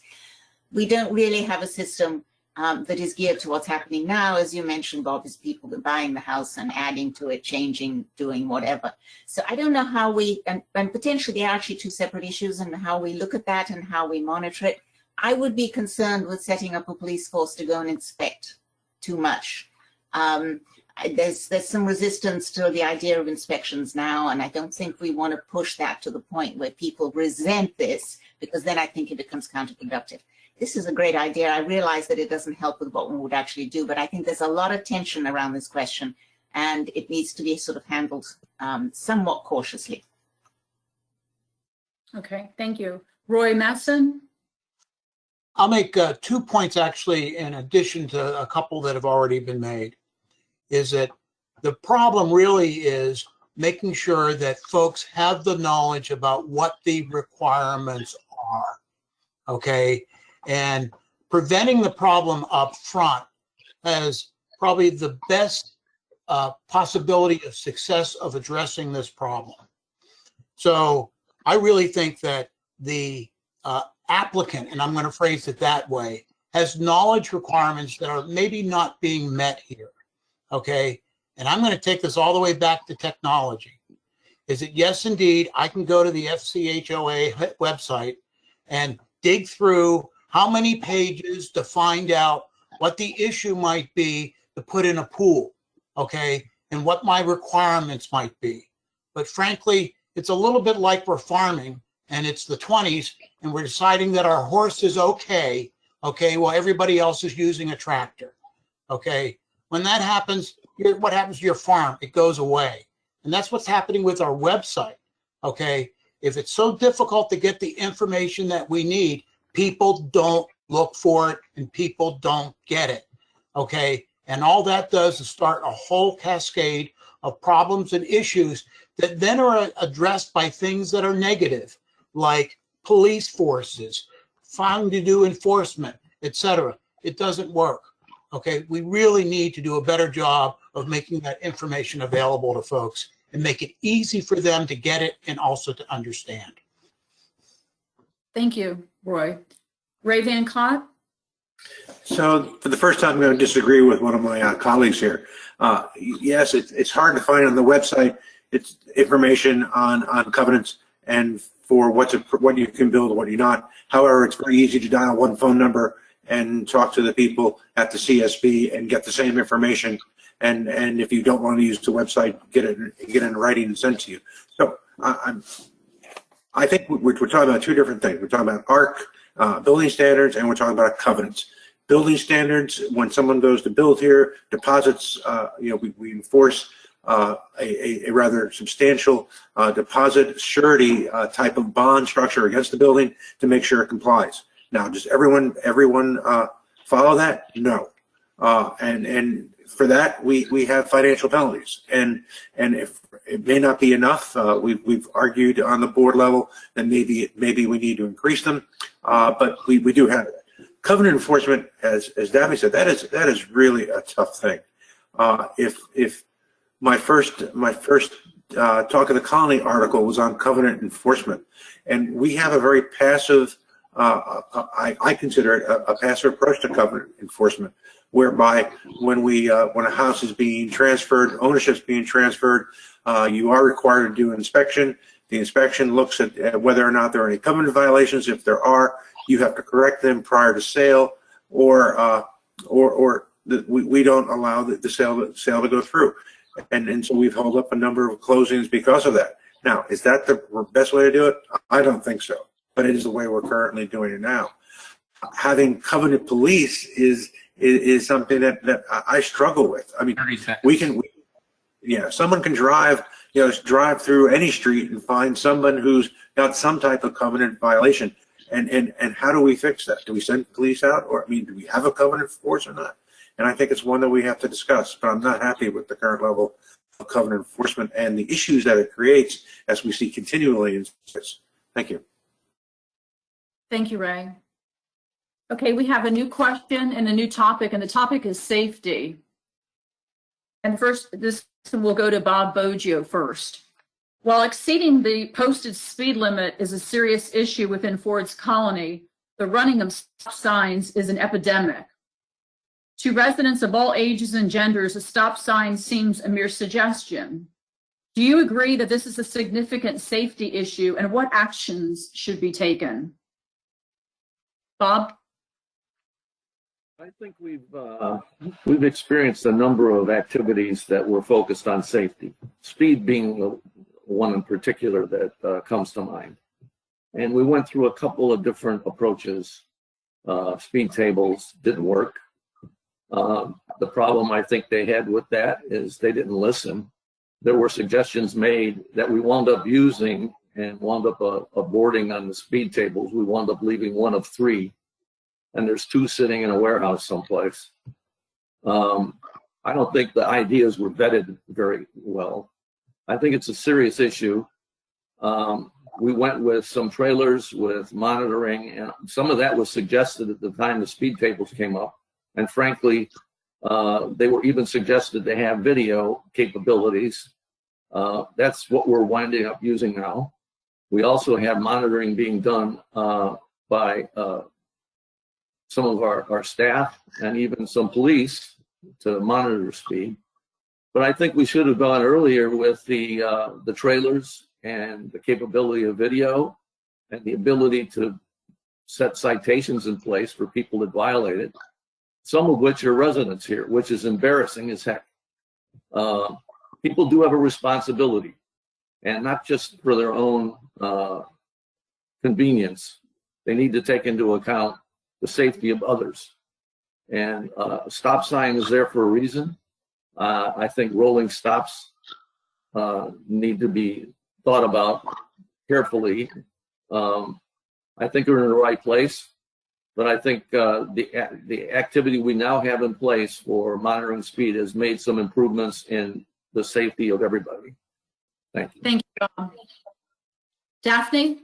We don't really have a system that is geared to what's happening now. As you mentioned, Bob, is people buying the house and adding to it, changing, doing whatever. So I don't know how we, and potentially they're actually two separate issues, and how we look at that and how we monitor it. I would be concerned with setting up a police force to go and inspect too much. There's some resistance to the idea of inspections now, and I don't think we want to push that to the point where people resent this, because then I think it becomes counterproductive. This is a great idea. I realize that it doesn't help with what one would actually do, but I think there's a lot of tension around this question, and it needs to be sort of handled somewhat cautiously. Okay, thank you. Roy Masson? I'll make 2 points actually in addition to a couple that have already been made. Is that the problem really is making sure that folks have the knowledge about what the requirements are, okay? And preventing the problem up front has probably the best possibility of success of addressing this problem. So I really think that the applicant, and I'm going to phrase it that way, has knowledge requirements that are maybe not being met here, okay? And I'm going to take this all the way back to technology. Is that yes, indeed, I can go to the FCHOA website and dig through how many pages to find out what the issue might be to put in a pool, okay, and what my requirements might be. But frankly, it's a little bit like we're farming and it's the 20s and we're deciding that our horse is okay, while everybody else is using a tractor, okay? When that happens, what happens to your farm? It goes away. And that's what's happening with our website, okay? If it's so difficult to get the information that we need, people don't look for it and people don't get it, okay? And all that does is start a whole cascade of problems and issues that then are addressed by things that are negative, like police forces, finding to do enforcement, etc. It doesn't work, okay? We really need to do a better job of making that information available to folks and make it easy for them to get it and also to understand. Thank you, Roy. Ray Van Cott? So for the first time, I'm going to disagree with one of my colleagues here. Yes, it's hard to find on the website. It's information on covenants and for what you can build and what you're not. However, it's very easy to dial one phone number and talk to the people at the CSB and get the same information. And if you don't want to use the website, get it in writing and sent to you. So I think we're talking about two different things. We're talking about ARC, building standards, and we're talking about covenants. Building standards, when someone goes to build here, deposits, we enforce a rather substantial deposit surety type of bond structure against the building to make sure it complies. Now, does everyone follow that? No. And for that, we have financial penalties, and if it may not be enough, we've argued on the board level that maybe we need to increase them, but we do have it. Covenant enforcement, as Daphne said, that is really a tough thing. If my first Talk of the Colony article was on covenant enforcement, and we have a very passive, I consider it a passive approach to covenant enforcement, whereby when a house is being transferred, ownership's being transferred, you are required to do an inspection. The inspection looks at whether or not there are any covenant violations. If there are, you have to correct them prior to sale, or we don't allow the sale to go through. And so we've held up a number of closings because of that. Now, is that the best way to do it? I don't think so, but it is the way we're currently doing it now. Having covenant police is something that I struggle with. I mean, someone can drive through any street and find someone who's got some type of covenant violation. And how do we fix that? Do we send police out, or do we have a covenant force or not? And I think it's one that we have to discuss, but I'm not happy with the current level of covenant enforcement and the issues that it creates as we see continually in this. Thank you. Thank you, Ray. Okay, we have a new question and a new topic, and the topic is safety. And first, this will go to Bob Boggio first. While exceeding the posted speed limit is a serious issue within Ford's Colony, the running of stop signs is an epidemic. To residents of all ages and genders, a stop sign seems a mere suggestion. Do you agree that this is a significant safety issue, and what actions should be taken? Bob? I think we've experienced a number of activities that were focused on safety, speed being the one in particular that comes to mind. And we went through a couple of different approaches. Speed tables didn't work. The problem I think they had with that is they didn't listen. There were suggestions made that we wound up using and wound up aborting on the speed tables. We wound up leaving one of 3, and there's 2 sitting in a warehouse someplace. I don't think the ideas were vetted very well. I think it's a serious issue. We went with some trailers with monitoring, and some of that was suggested at the time the speed tables came up. And frankly, they were even suggested to have video capabilities. That's what we're winding up using now. We also have monitoring being done by some of our staff and even some police to monitor speed. But I think we should have gone earlier with the trailers and the capability of video and the ability to set citations in place for people that violate it, some of which are residents here, which is embarrassing as heck. People do have a responsibility, and not just for their own convenience. They need to take into account the safety of others. And a stop sign is there for a reason. I think rolling stops need to be thought about carefully. I think we're in the right place, but I think the activity we now have in place for monitoring speed has made some improvements in the safety of everybody. Thank you. Thank you, Bob. Daphne?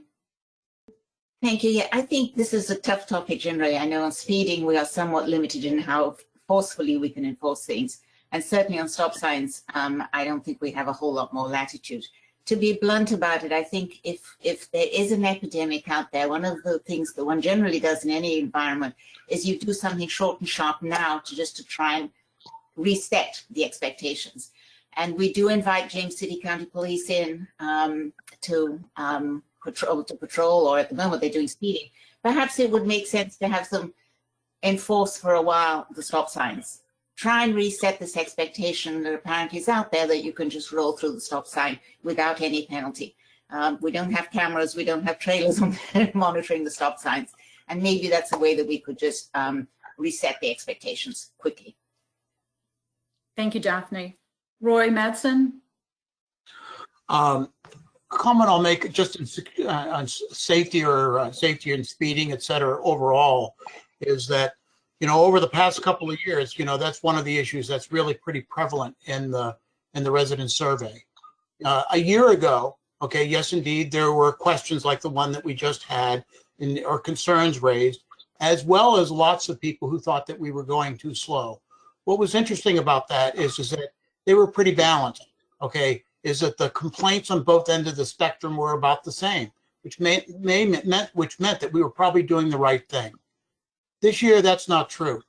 Thank you. Yeah, I think this is a tough topic generally. I know on speeding, we are somewhat limited in how forcefully we can enforce things. And certainly on stop signs, I don't think we have a whole lot more latitude. To be blunt about it, I think if there is an epidemic out there, one of the things that one generally does in any environment is you do something short and sharp now to try and reset the expectations. And we do invite James City County Police in to patrol, or at the moment they're doing speeding. Perhaps it would make sense to have them enforce for a while the stop signs. Try and reset this expectation that apparently is out there that you can just roll through the stop sign without any penalty. We don't have cameras, we don't have trailers on monitoring the stop signs. And maybe that's a way that we could just reset the expectations quickly. Thank you, Daphne. Roy Madsen? Comment I'll make just on safety or safety and speeding, et cetera, overall, is that, you know, over the past couple of years, you know, that's one of the issues that's really pretty prevalent in the resident survey. A year ago, okay, yes, indeed, there were questions like the one that we just had or concerns raised, as well as lots of people who thought that we were going too slow. What was interesting about that is that they were pretty balanced, okay, is that the complaints on both ends of the spectrum were about the same, which meant that we were probably doing the right thing. This year, that's not true.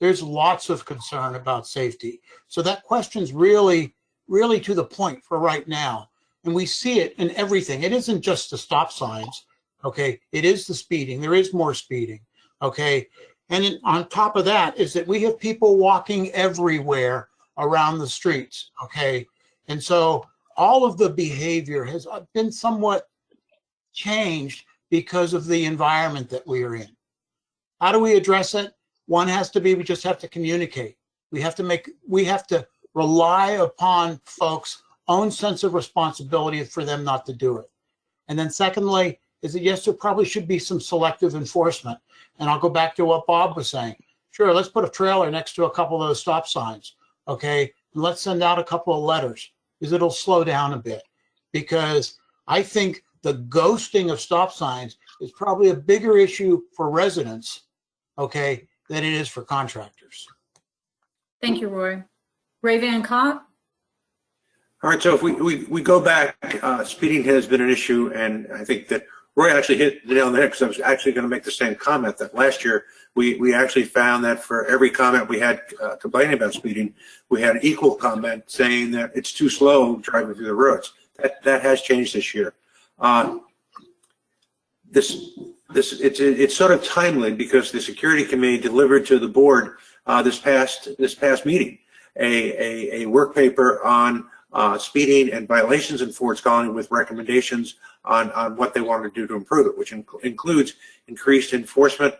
There's lots of concern about safety. So that question's really to the point for right now. And we see it in everything. It isn't just the stop signs, okay? It is the speeding. There is more speeding, okay? And on top of that is that we have people walking everywhere around the streets, okay? And so all of the behavior has been somewhat changed because of the environment that we are in. How do we address it? One has to be, we just have to communicate. We have to rely upon folks' own sense of responsibility for them not to do it. And then secondly, is that yes, there probably should be some selective enforcement. And I'll go back to what Bob was saying. Sure, let's put a trailer next to a couple of those stop signs, okay? And let's send out a couple of letters, because it'll slow down a bit. Because I think the ghosting of stop signs is probably a bigger issue for residents, okay, than it is for contractors. Thank you, Roy. Ray Van Cott? All right, so if we go back, speeding has been an issue, and I think that Roy actually hit the nail on the head, because I was actually going to make the same comment that last year we actually found that for every comment we had complaining about speeding, we had an equal comment saying that it's too slow driving through the roads. That has changed this year. It's sort of timely, because the security committee delivered to the board this past meeting a work paper on speeding and violations in Ford's Colony with recommendations on what they wanted to do to improve it, which includes increased enforcement.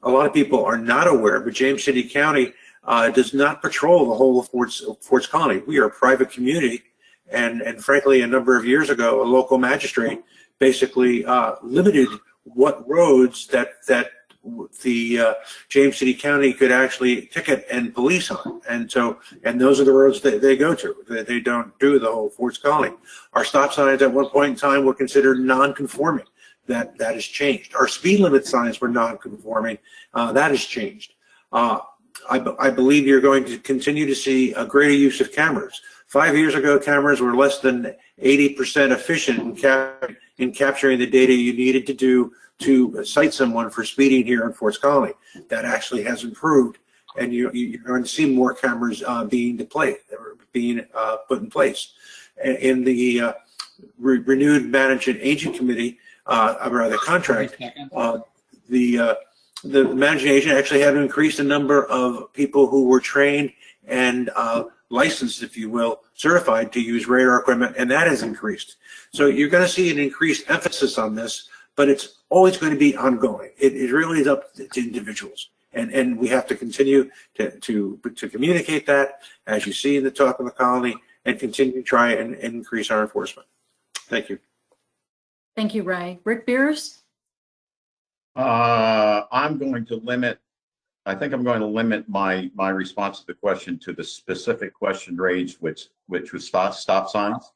A lot of people are not aware, but James City County does not patrol the whole of Ford's Colony. We are a private community, and frankly, a number of years ago, a local magistrate basically limited what roads that the James City County could actually ticket and police on, and those are the roads that they go to. They don't do the whole Ford's Colony. Our stop signs at one point in time were considered non-conforming. That has changed. Our speed limit signs were non-conforming. That has changed. I believe you're going to continue to see a greater use of cameras. 5 years ago, cameras were less than 80% efficient in capturing the data you needed to do to cite someone for speeding here in Ford's Colony. That actually has improved, and you're going to see more cameras being put in place. In the renewed management agent committee, or the contract, the managing agent actually had to increase the number of people who were trained and licensed, if you will, certified to use radar equipment, and that has increased. So you're going to see an increased emphasis on this, but it's always going to be ongoing. It really is up to individuals, and we have to continue to communicate that, as you see in the talk of the colony, and continue to try and increase our enforcement. Thank you. Thank you, Ray. Rick Beers? I'm going to limit, I think I'm going to limit my response to the question to the specific question raised, which was stop signs.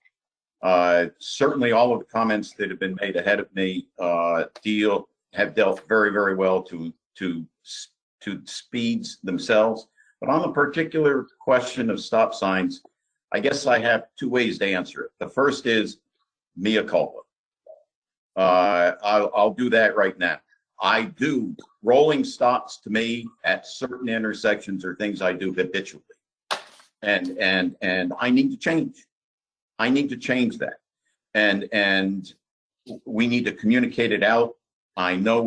Certainly all of the comments that have been made ahead of me have dealt very, very well to speeds themselves. But on the particular question of stop signs, I guess I have two ways to answer it. The first is mea culpa. I'll do that right now. I do rolling stops to me at certain intersections are things I do habitually, and I need to change. I need to change that, and we need to communicate it out. I know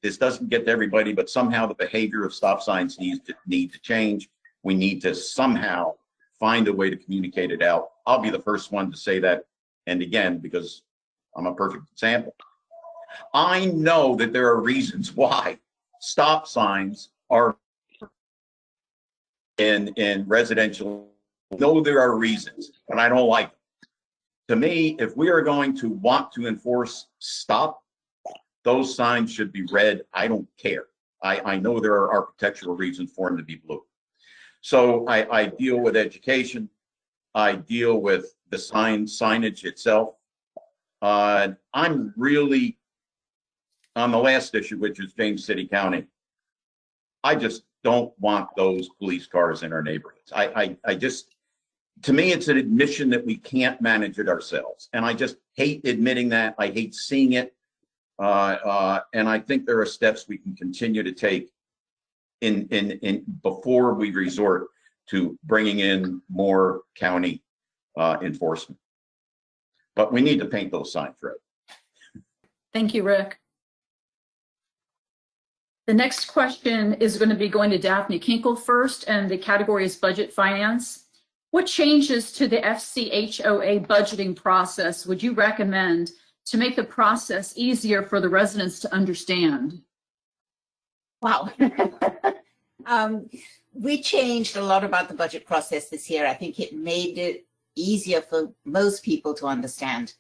this doesn't get to everybody, but somehow the behavior of stop signs need to change. We need to somehow find a way to communicate it out. I'll be the first one to say that, and again, because I'm a perfect example. I know that there are reasons why stop signs are in residential. I know there are reasons, but I don't like them. To me, if we are going to want to enforce stop, those signs should be red. I don't care. I know there are architectural reasons for them to be blue. So I deal with education. I deal with the signage itself. I'm really, on the last issue, which is James City County, I just don't want those police cars in our neighborhoods. I just, to me, it's an admission that we can't manage it ourselves. And I just hate admitting that. I hate seeing it. And I think there are steps we can continue to take in before we resort to bringing in more county enforcement. But we need to paint those signs red. Thank you, Rick. The next question is going to be going to Daphne Kinkle first, and the category is budget finance. What changes to the FCHOA budgeting process would you recommend to make the process easier for the residents to understand? Wow. We changed a lot about the budget process this year. I think it made it easier for most people to understand.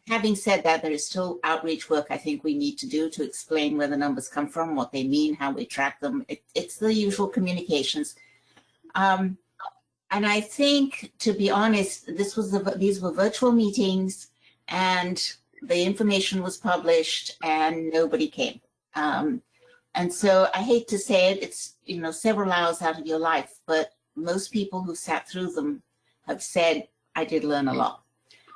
Having said that, there is still outreach work I think we need to do to explain where the numbers come from, what they mean, how we track them. It's the usual communications. And I think, to be honest, these were virtual meetings, and the information was published and nobody came. And so I hate to say it, it's several hours out of your life, but most people who sat through them have said, I did learn a lot.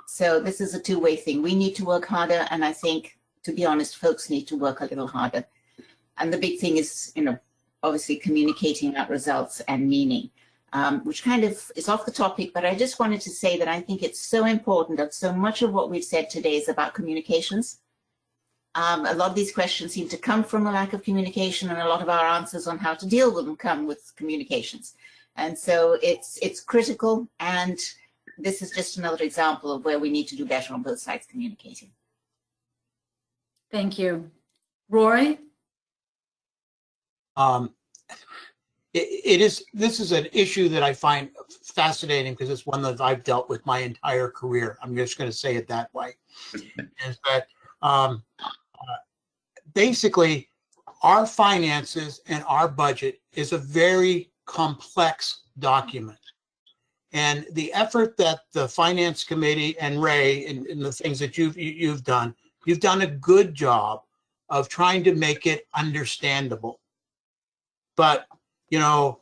So this is a two-way thing. We need to work harder, and I think, to be honest, folks need to work a little harder. And the big thing is, obviously communicating out results and meaning, which kind of is off the topic, but I just wanted to say that I think it's so important that so much of what we've said today is about communications. A lot of these questions seem to come from a lack of communication, and a lot of our answers on how to deal with them come with communications. And so it's critical, and this is just another example of where we need to do better on both sides communicating. Thank you. Roy? This is an issue that I find fascinating because it's one that I've dealt with my entire career. I'm just going to say it that way. Is that basically our finances and our budget is a very complex document. And the effort that the Finance Committee and Ray and the things that you've done a good job of trying to make it understandable. But, you know,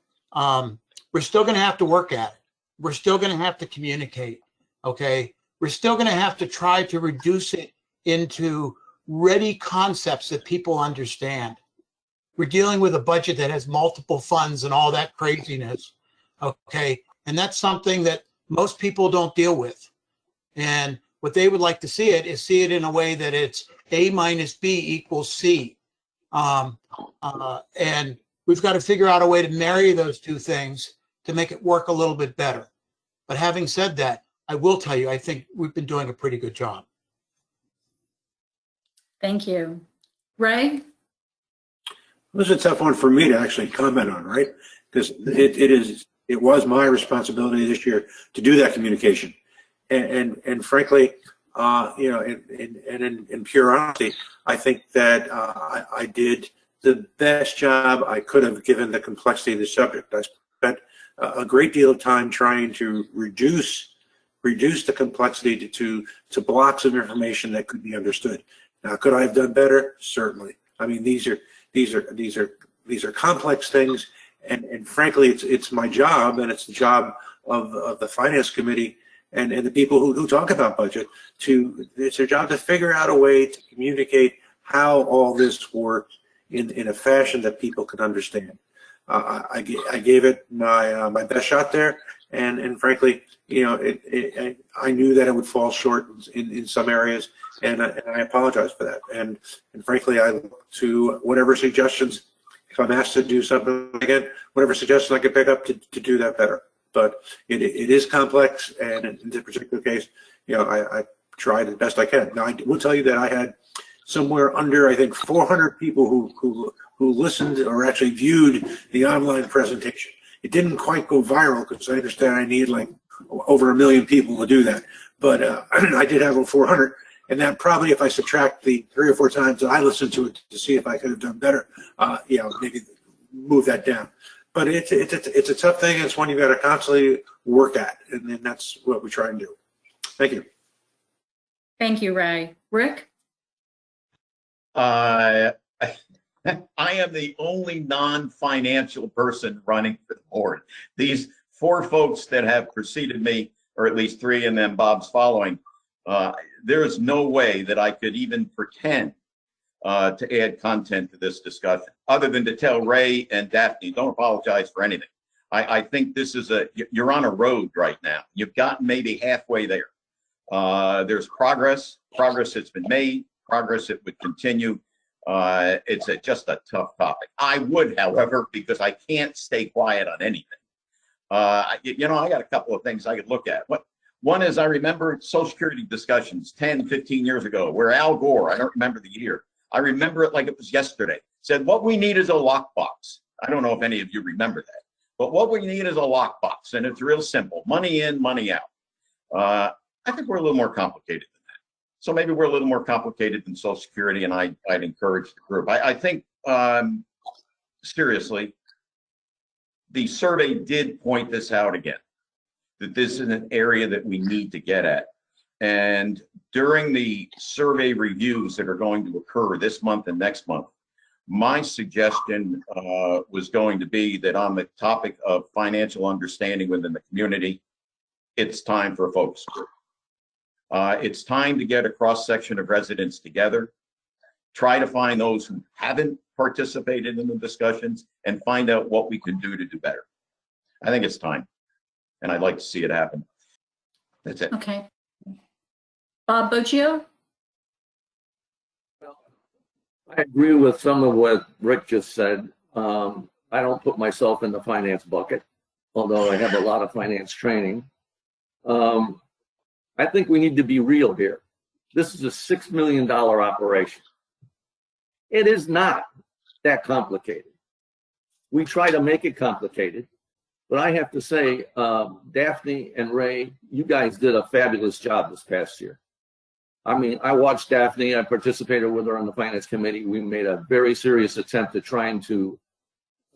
we're still going to have to work at it. We're still going to have to communicate, okay? We're still going to have to try to reduce it into ready concepts that people understand. We're dealing with a budget that has multiple funds and all that craziness, okay? And that's something that most people don't deal with. And what they would like to see it in a way that it's A minus B equals C. And we've got to figure out a way to marry those two things to make it work a little bit better. But having said that, I will tell you, I think we've been doing a pretty good job. Thank you. Ray? This is a tough one for me to actually comment on, right? Because it was my responsibility this year to do that communication, and frankly, you know, in pure honesty, I think that I did the best job I could have given the complexity of the subject. I spent a great deal of time trying to reduce the complexity to blocks of information that could be understood. Now, could I have done better? Certainly. I mean, these are complex things, and frankly, it's my job, and it's the job of the Finance Committee and the people who talk about budget it's their job to figure out a way to communicate how all this works in a fashion that people can understand. I gave it my best shot there, and frankly, you know, I knew that it would fall short in some areas, and I apologize for that. And frankly, I look to whatever suggestions, if I'm asked to do something again, whatever suggestions I could pick up to do that better. But it is complex, and in this particular case, you know, I tried the best I can. Now, I will tell you that I had somewhere under, I think, 400 people who listened or actually viewed the online presentation. It didn't quite go viral because I understand I need like over 1 million people to do that. But I did have over 400, and that probably, if I subtract the 3 or 4 times that I listened to it to see if I could have done better, you know, maybe move that down. But it's a tough thing. It's one you've got to constantly work at, and that's what we try and do. Thank you. Thank you, Ray. Rick? I am the only non-financial person running for the board. These 4 folks that have preceded me, or at least 3, and then Bob's following, there's no way that I could even pretend to add content to this discussion, other than to tell Ray and Daphne, don't apologize for anything. I think this is you're on a road right now. You've gotten maybe halfway there. There's progress that's been made, progress that would continue. It's just a tough topic. I would, however, because I can't stay quiet on anything. You know, I got a couple of things I could look at. One is, I remember Social Security discussions 10, 15 years ago, where Al Gore, I don't remember the year, I remember it like it was yesterday, said, what we need is a lockbox. I don't know if any of you remember that, but what we need is a lockbox, and it's real simple. Money in, money out. I think we're a little more complicated than that. So maybe we're a little more complicated than Social Security, and I'd encourage the group. I think, seriously, the survey did point this out again, that this is an area that we need to get at. And during the survey reviews that are going to occur this month and next month, my suggestion was going to be that on the topic of financial understanding within the community, it's time for a focus group. It's time to get a cross-section of residents together, try to find those who haven't participated in the discussions, and find out what we can do to do better. I think it's time, and I'd like to see it happen. That's it. Okay. Bob Boccio? I agree with some of what Rick just said. I don't put myself in the finance bucket, although I have a lot of finance training. I think we need to be real here. This is a $6 million operation. It is not that complicated. we try to make it complicated. But I have to say, Daphne and Ray, you guys did a fabulous job this past year. I mean, I watched Daphne, I participated with her on the finance committee. We made a very serious attempt at trying to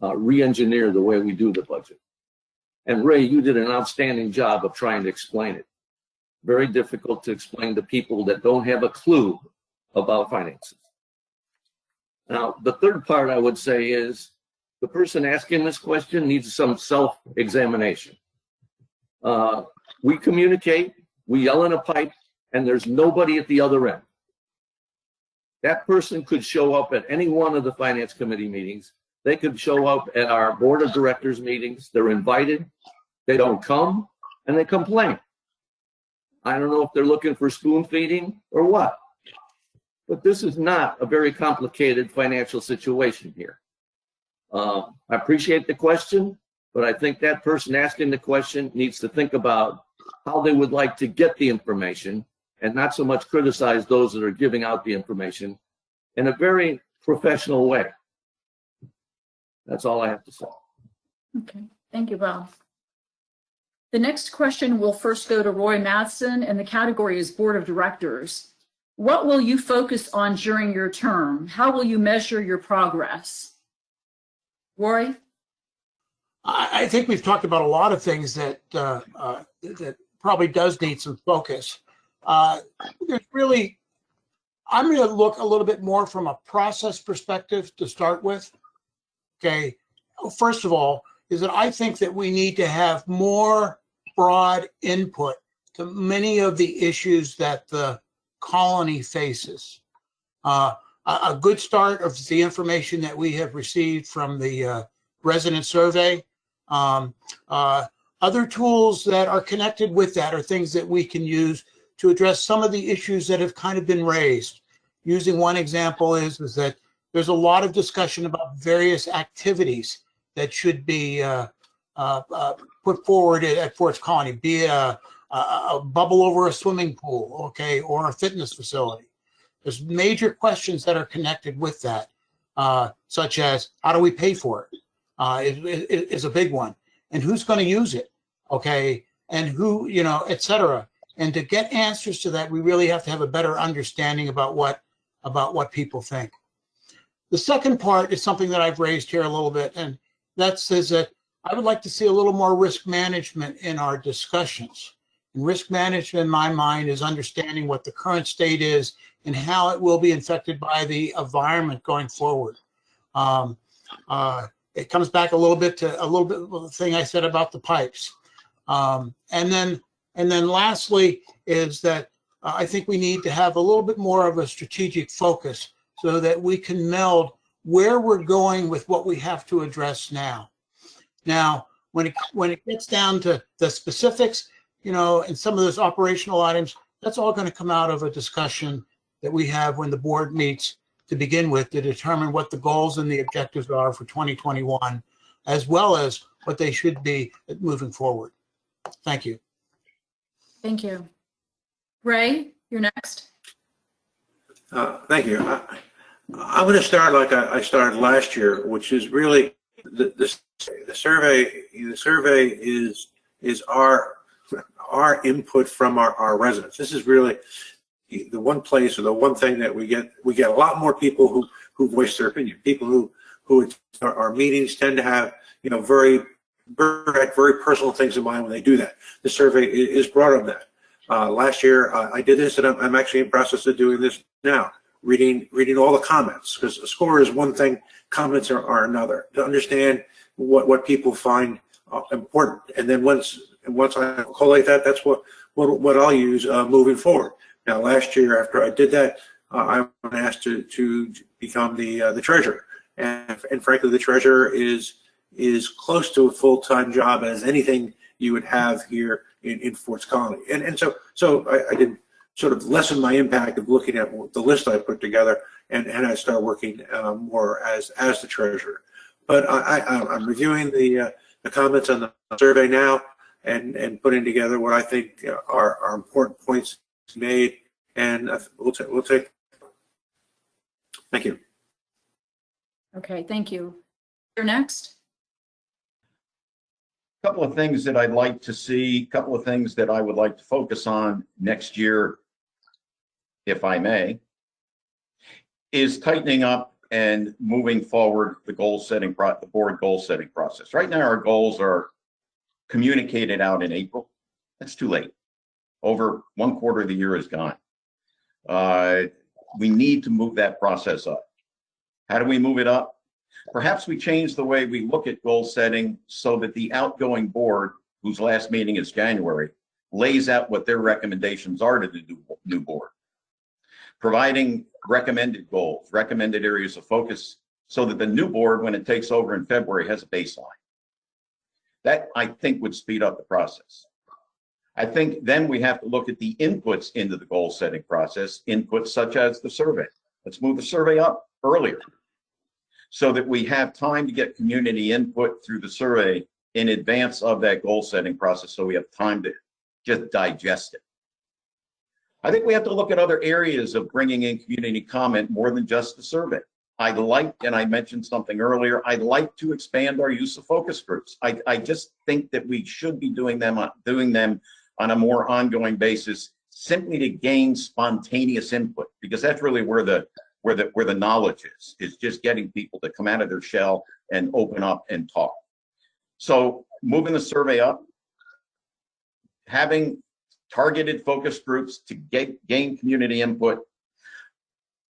re-engineer the way we do the budget. And Ray, you did an outstanding job of trying to explain it. Very difficult to explain to people that don't have a clue about finances. Now, the third part I would say is the person asking this question needs some self-examination. We communicate, we yell in a pipe, and there's nobody at the other end. That person could show up at any one of the finance committee meetings. They could show up at our board of directors meetings. They're invited. They don't come, and they complain. I don't know if they're looking for spoon feeding or what, but this is not a very complicated financial situation here. I appreciate the question, but I think that person asking the question needs to think about how they would like to get the information and not so much criticize those that are giving out the information in a very professional way. That's all I have to say. Okay, thank you, Bob. The next question will first go to Roy Madsen, and the category is Board of Directors. What will you focus on during your term? How will you measure your progress? Roy? I think we've talked about a lot of things that that probably does need some focus. There's really, I'm going to look a little bit more from a process perspective to start with. Okay, first of all, is that I think that we need to have more broad input to many of the issues that the colony faces. A good start of the information that we have received from the resident survey. Other tools that are connected with that are things that we can use to address some of the issues that have kind of been raised. Using one example is that there's a lot of discussion about various activities that should be put forward at Forts Colony, be it a bubble over a swimming pool, okay, or a fitness facility. There's major questions that are connected with that, such as how do we pay for it is a big one, and who's going to use it, okay, and who, you know, et cetera. And to get answers to that, we really have to have a better understanding about what people think. The second part is something that I've raised here a little bit, and that says that I would like to see a little more risk management in our discussions. And risk management, in my mind, is understanding what the current state is and how it will be affected by the environment going forward. It comes back a little bit of the thing I said about the pipes. And then lastly is that I think we need to have a little bit more of a strategic focus so that we can meld where we're going with what we have to address now. Now, when it gets down to the specifics, you know, and some of those operational items, that's all going to come out of a discussion that we have when the board meets to begin with to determine what the goals and the objectives are for 2021, as well as what they should be moving forward. Thank you. Thank you. Ray, you're next. Thank you. I'm going to start like I started last year, which is really the survey. The survey is our input from our residents. This is really the one place or the one thing that we get a lot more people who voice their opinion. People who our meetings tend to have, you know, very personal things in mind when they do that. The survey is broad on that. Last year I did this, and I'm actually in the process of doing this now. Reading all the comments, because a score is one thing, comments are another. To understand what people find important, and then once I collate that, that's what I'll use moving forward. Now, last year after I did that, I was asked to become the treasurer, and frankly, the treasurer is close to a full-time job as anything you would have here in Forts Colony, and so I did sort of lessen my impact of looking at the list I put together, and I start working more as the treasurer. But I'm reviewing the comments on the survey now and putting together what I think are important points made, and we'll take. Thank you. Okay, thank you. You're next. couple of things that I'd like to see, a couple of things that I would like to focus on next year, if I may, is tightening up and moving forward the the board goal setting process. Right now, our goals are communicated out in April. That's too late. Over 1/4 of the year is gone. We need to move that process up. How do we move it up? Perhaps we change the way we look at goal setting so that the outgoing board, whose last meeting is January, lays out what their recommendations are to the new board, providing recommended goals, recommended areas of focus, so that the new board, when it takes over in February, has a baseline. That, I think, would speed up the process. I think then we have to look at the inputs into the goal setting process, inputs such as the survey. Let's move the survey up earlier so that we have time to get community input through the survey in advance of that goal setting process, so we have time to just digest it. I think we have to look at other areas of bringing in community comment more than just the survey. I'd like, and I mentioned something earlier, I'd like to expand our use of focus groups. I just think that we should be doing them on a more ongoing basis, simply to gain spontaneous input, because that's really where the knowledge is just getting people to come out of their shell and open up and talk. So moving the survey up, having targeted focus groups to gain community input.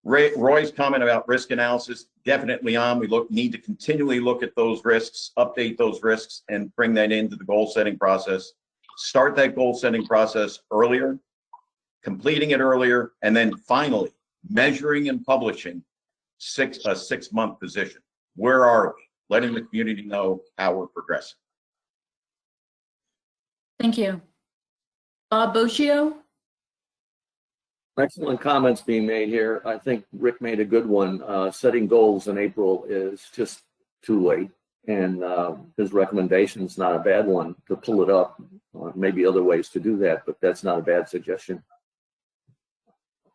Roy's comment about risk analysis, definitely on. We need to continually look at those risks, update those risks, and bring that into the goal setting process. Start that goal setting process earlier, completing it earlier, and then finally measuring and publishing a 6-month position. Where are we? Letting the community know how we're progressing. Thank you. Bob Boschio? Excellent comments being made here. I think Rick made a good one. Setting goals in April is just too late. And his recommendation is not a bad one to pull it up. Maybe other ways to do that, but that's not a bad suggestion.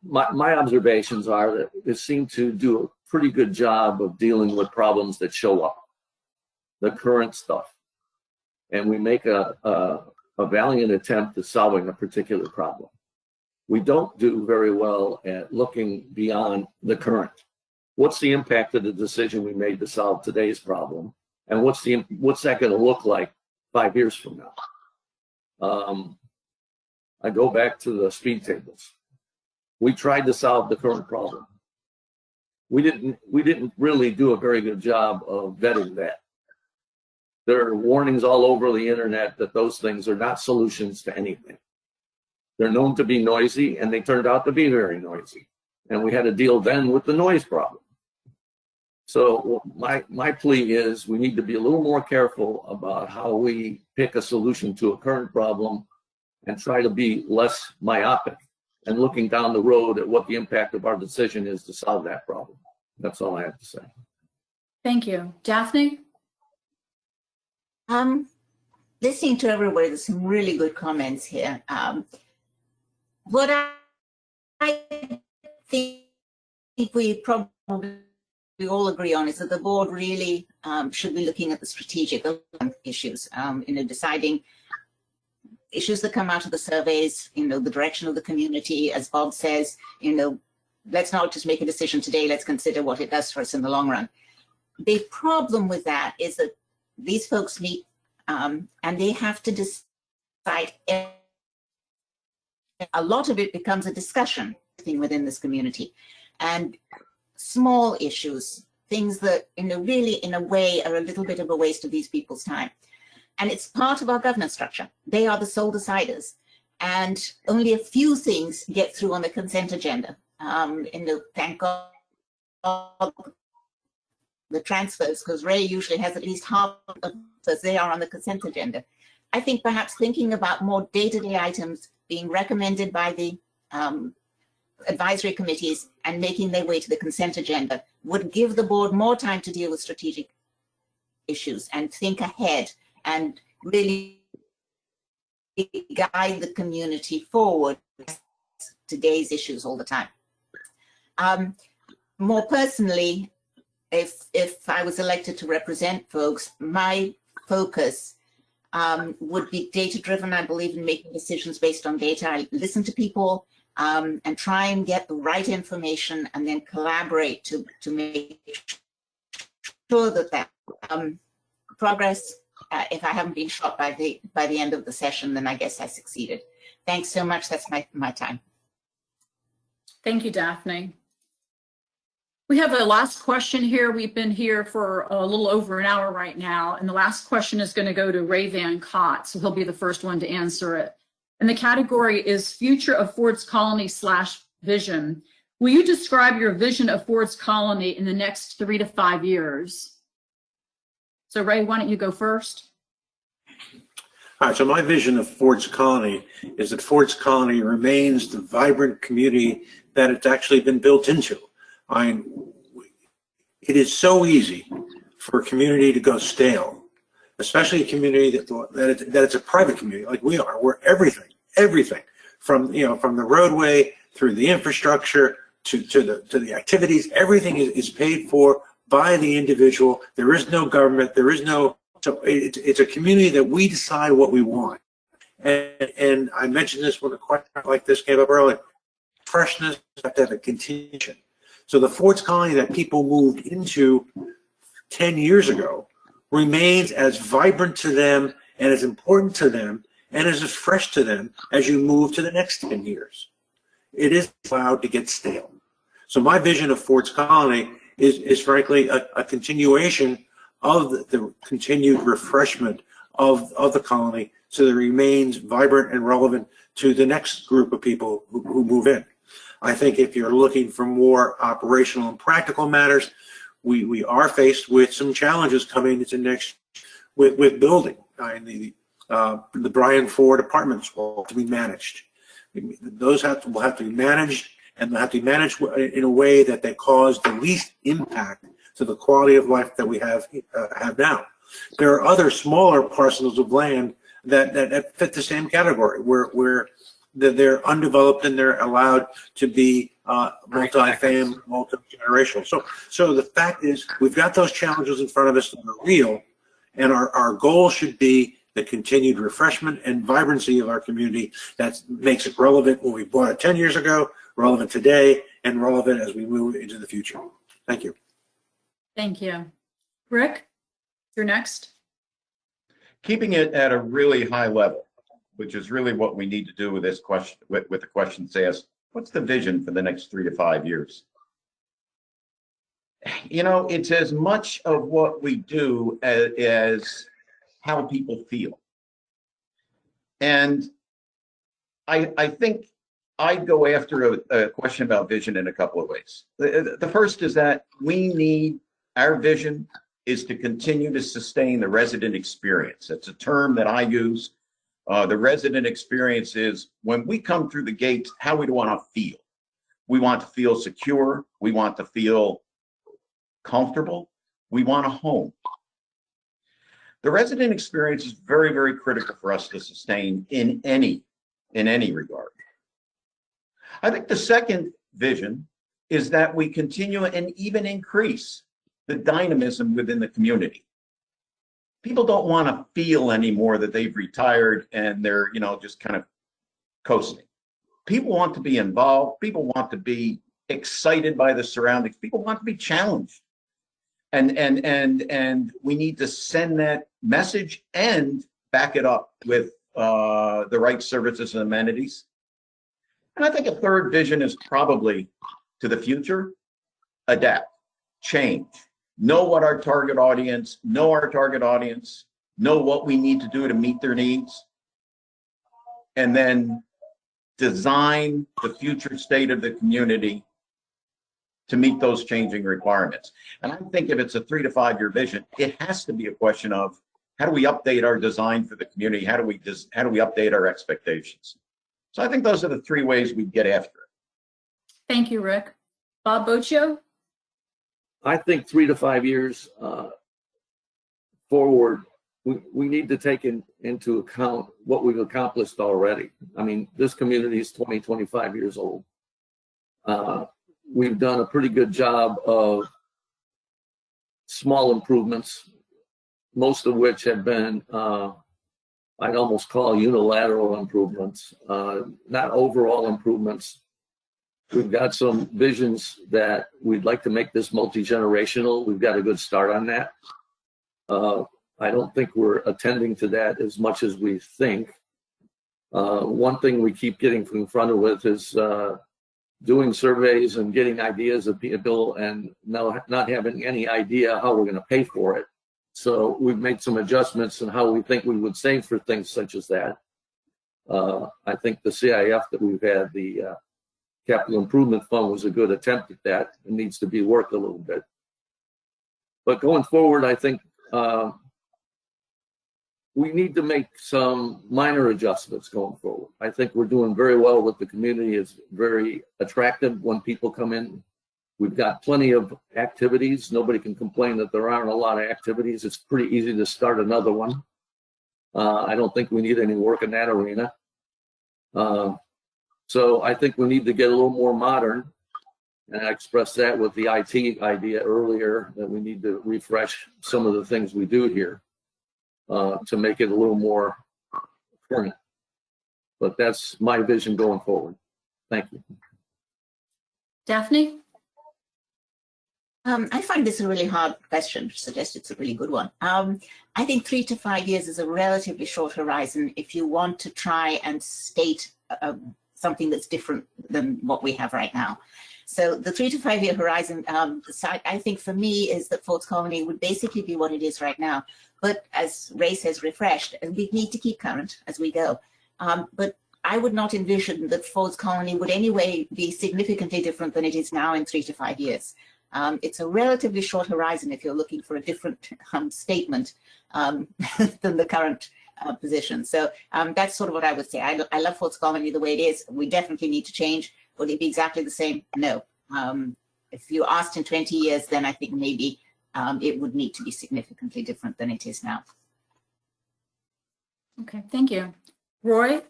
My observations are that it seemed to do a pretty good job of dealing with problems that show up, the current stuff. And we make a valiant attempt at solving a particular problem. We don't do very well at looking beyond the current. What's the impact of the decision we made to solve today's problem? And what's that going to look like 5 years from now? I go back to the speed tables. We tried to solve the current problem. We didn't really do a very good job of vetting that. There are warnings all over the internet that those things are not solutions to anything. They're known to be noisy, and they turned out to be very noisy. And we had to deal then with the noise problem. So my plea is we need to be a little more careful about how we pick a solution to a current problem and try to be less myopic and looking down the road at what the impact of our decision is to solve that problem. That's all I have to say. Thank you. Daphne? Listening to everybody, there's some really good comments here. What I think we probably all agree on is that the board really should be looking at the strategic issues, deciding issues that come out of the surveys, the direction of the community. As Bob says, let's not just make a decision today, let's consider what it does for us in the long run. The problem with that is that these folks meet and they have to decide. A lot of it becomes a discussion thing within this community, and small issues, things that really in a way are a little bit of a waste of these people's time. And it's part of our governance structure. They are the sole deciders, and only a few things get through on the consent agenda. Thank God the transfers, because Ray usually has at least half of those. They are on the consent agenda. I think perhaps thinking about more day-to-day items being recommended by the advisory committees and making their way to the consent agenda would give the board more time to deal with strategic issues and think ahead and really guide the community forward today's issues all the time. More personally, if I was elected to represent folks, my focus would be data-driven. I believe in making decisions based on data. I listen to people and try and get the right information and then collaborate to make sure that progress, if I haven't been shot by the end of the session, then I guess I succeeded. Thanks so much. That's my time. Thank you, Daphne. We have a last question here. We've been here for a little over an hour right now, and the last question is going to go to Ray Van Cott, so he'll be the first one to answer it. And the category is Future of Ford's Colony / Vision. Will you describe your vision of Ford's Colony in the next 3 to 5 years? So Ray, why don't you go first? All right, so my vision of Ford's Colony is that Ford's Colony remains the vibrant community that it's actually been built into. It is so easy for a community to go stale, especially a community that it's a private community like we are, where everything from the roadway through the infrastructure to the activities, everything is paid for by the individual. There is no government. So it's a community that we decide what we want. And I mentioned this when a question like this came up earlier. Freshness has to have a continuation. So the Ford's Colony that people moved into 10 years ago remains as vibrant to them and as important to them and as fresh to them as you move to the next 10 years. It is allowed to get stale. So my vision of Ford's Colony is frankly a continuation of the continued refreshment of the colony so that it remains vibrant and relevant to the next group of people who move in. I think if you're looking for more operational and practical matters, we are faced with some challenges coming into next with building. The Brian Ford apartments will have to be managed. Those will have to be managed, and they'll have to be managed in a way that they cause the least impact to the quality of life that we have now. There are other smaller parcels of land that fit the same category, where they're undeveloped and they're allowed to be multi-family, multi-generational. So the fact is, we've got those challenges in front of us that are real, and our goal should be the continued refreshment and vibrancy of our community that makes it relevant when we bought it 10 years ago, relevant today, and relevant as we move into the future. Thank you. Thank you. Rick, you're next. Keeping it at a really high level, which is really what we need to do with this question, with the questions asked. What's the vision for the next 3 to 5 years? It's as much of what we do as how people feel. And I think I'd go after a question about vision in a couple of ways. The first is that our vision is to continue to sustain the resident experience. It's a term that I use. The resident experience is when we come through the gates, how we want to feel. We want to feel secure. We want to feel comfortable. We want a home. The resident experience is very, very critical for us to sustain in any regard. I think the second vision is that we continue and even increase the dynamism within the community. People don't want to feel anymore that they've retired and they're, just kind of coasting. People want to be involved. People want to be excited by the surroundings. People want to be challenged. And we need to send that message and back it up with the right services and amenities. And I think a third vision is probably to the future: adapt, change, know our target audience, know what we need to do to meet their needs, and then design the future state of the community to meet those changing requirements. And I think if it's a 3 to 5 year vision, it has to be a question of how do we update our design for the community? How do we update our expectations? So I think those are the 3 ways we get after it. Thank you, Rick. Bob Boccio? I think 3 to 5 years forward, we need to take into account what we've accomplished already. I mean, this community is 25 years old. We've done a pretty good job of small improvements, most of which have been I'd almost call unilateral improvements, not overall improvements. We've got some visions that we'd like to make this multi-generational. We've got a good start on that. I don't think we're attending to that as much as we think. One thing we keep getting confronted with is doing surveys and getting ideas of people and not having any idea how we're going to pay for it. So we've made some adjustments in how we think we would save for things such as that. I think the CIF that we've had, the Capital Improvement Fund, was a good attempt at that. It needs to be worked a little bit. But going forward, I think we need to make some minor adjustments going forward. I think we're doing very well with the community. It's very attractive when people come in. We've got plenty of activities. Nobody can complain that there aren't a lot of activities. It's pretty easy to start another one. I don't think we need any work in that arena. So I think we need to get a little more modern. And I expressed that with the IT idea earlier, that we need to refresh some of the things we do here to make it a little more current. But that's my vision going forward. Thank you. Daphne? I find this a really hard question to suggest it's a really good one. I think 3 to 5 years is a relatively short horizon if you want to try and state something that's different than what we have right now. So the 3 to 5 year horizon, I think for me, is that Ford's Colony would basically be what it is right now. But as Ray says, refreshed, and we need to keep current as we go. But I would not envision that Ford's Colony would anyway be significantly different than it is now in 3 to 5 years. It's a relatively short horizon if you're looking for a different statement than the current position. So that's sort of what I would say. I love Ford's Colony the way it is. We definitely need to change. Would it be exactly the same? No. If you asked in 20 years, then I think maybe it would need to be significantly different than it is now. Okay, thank you. Roy?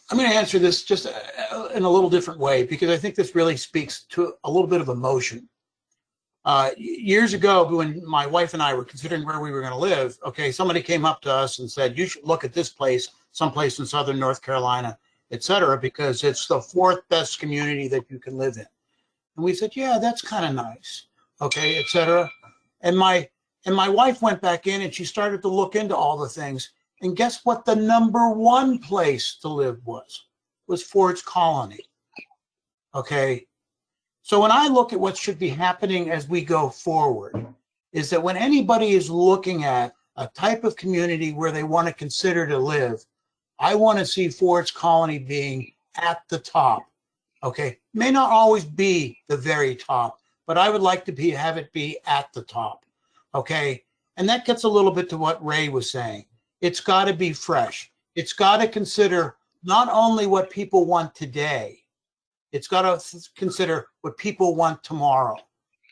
I'm going to answer this just in a little different way, because I think this really speaks to a little bit of emotion. Years ago, when my wife and I were considering where we were going to live, okay, somebody came up to us and said, you should look at this place, someplace in Southern North Carolina, etc., because it's the 4th best community that you can live in. And we said, yeah, that's kind of nice, okay, etc. And my wife went back in and she started to look into all the things. And guess what the #1 place to live was Ford's Colony. Okay. So when I look at what should be happening as we go forward, is that when anybody is looking at a type of community where they want to consider to live, I want to see Ford's Colony being at the top. Okay. May not always be the very top, but I would like to have it be at the top. Okay. And that gets a little bit to what Ray was saying. It's got to be fresh. It's got to consider not only what people want today, it's got to consider what people want tomorrow,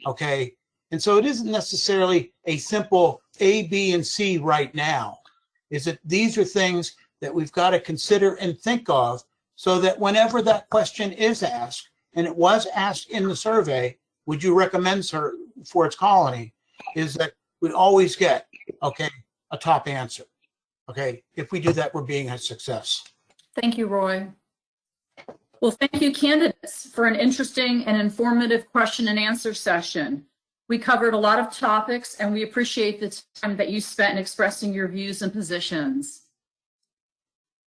okay? And so it isn't necessarily a simple A, B, and C right now. Is that these are things that we've got to consider and think of so that whenever that question is asked, and it was asked in the survey, would you recommend Ford's Colony, is that we always get, okay, a top answer. Okay, if we do that, we're being a success. Thank you, Roy. Well, thank you, candidates, for an interesting and informative question and answer session. We covered a lot of topics, and we appreciate the time that you spent in expressing your views and positions.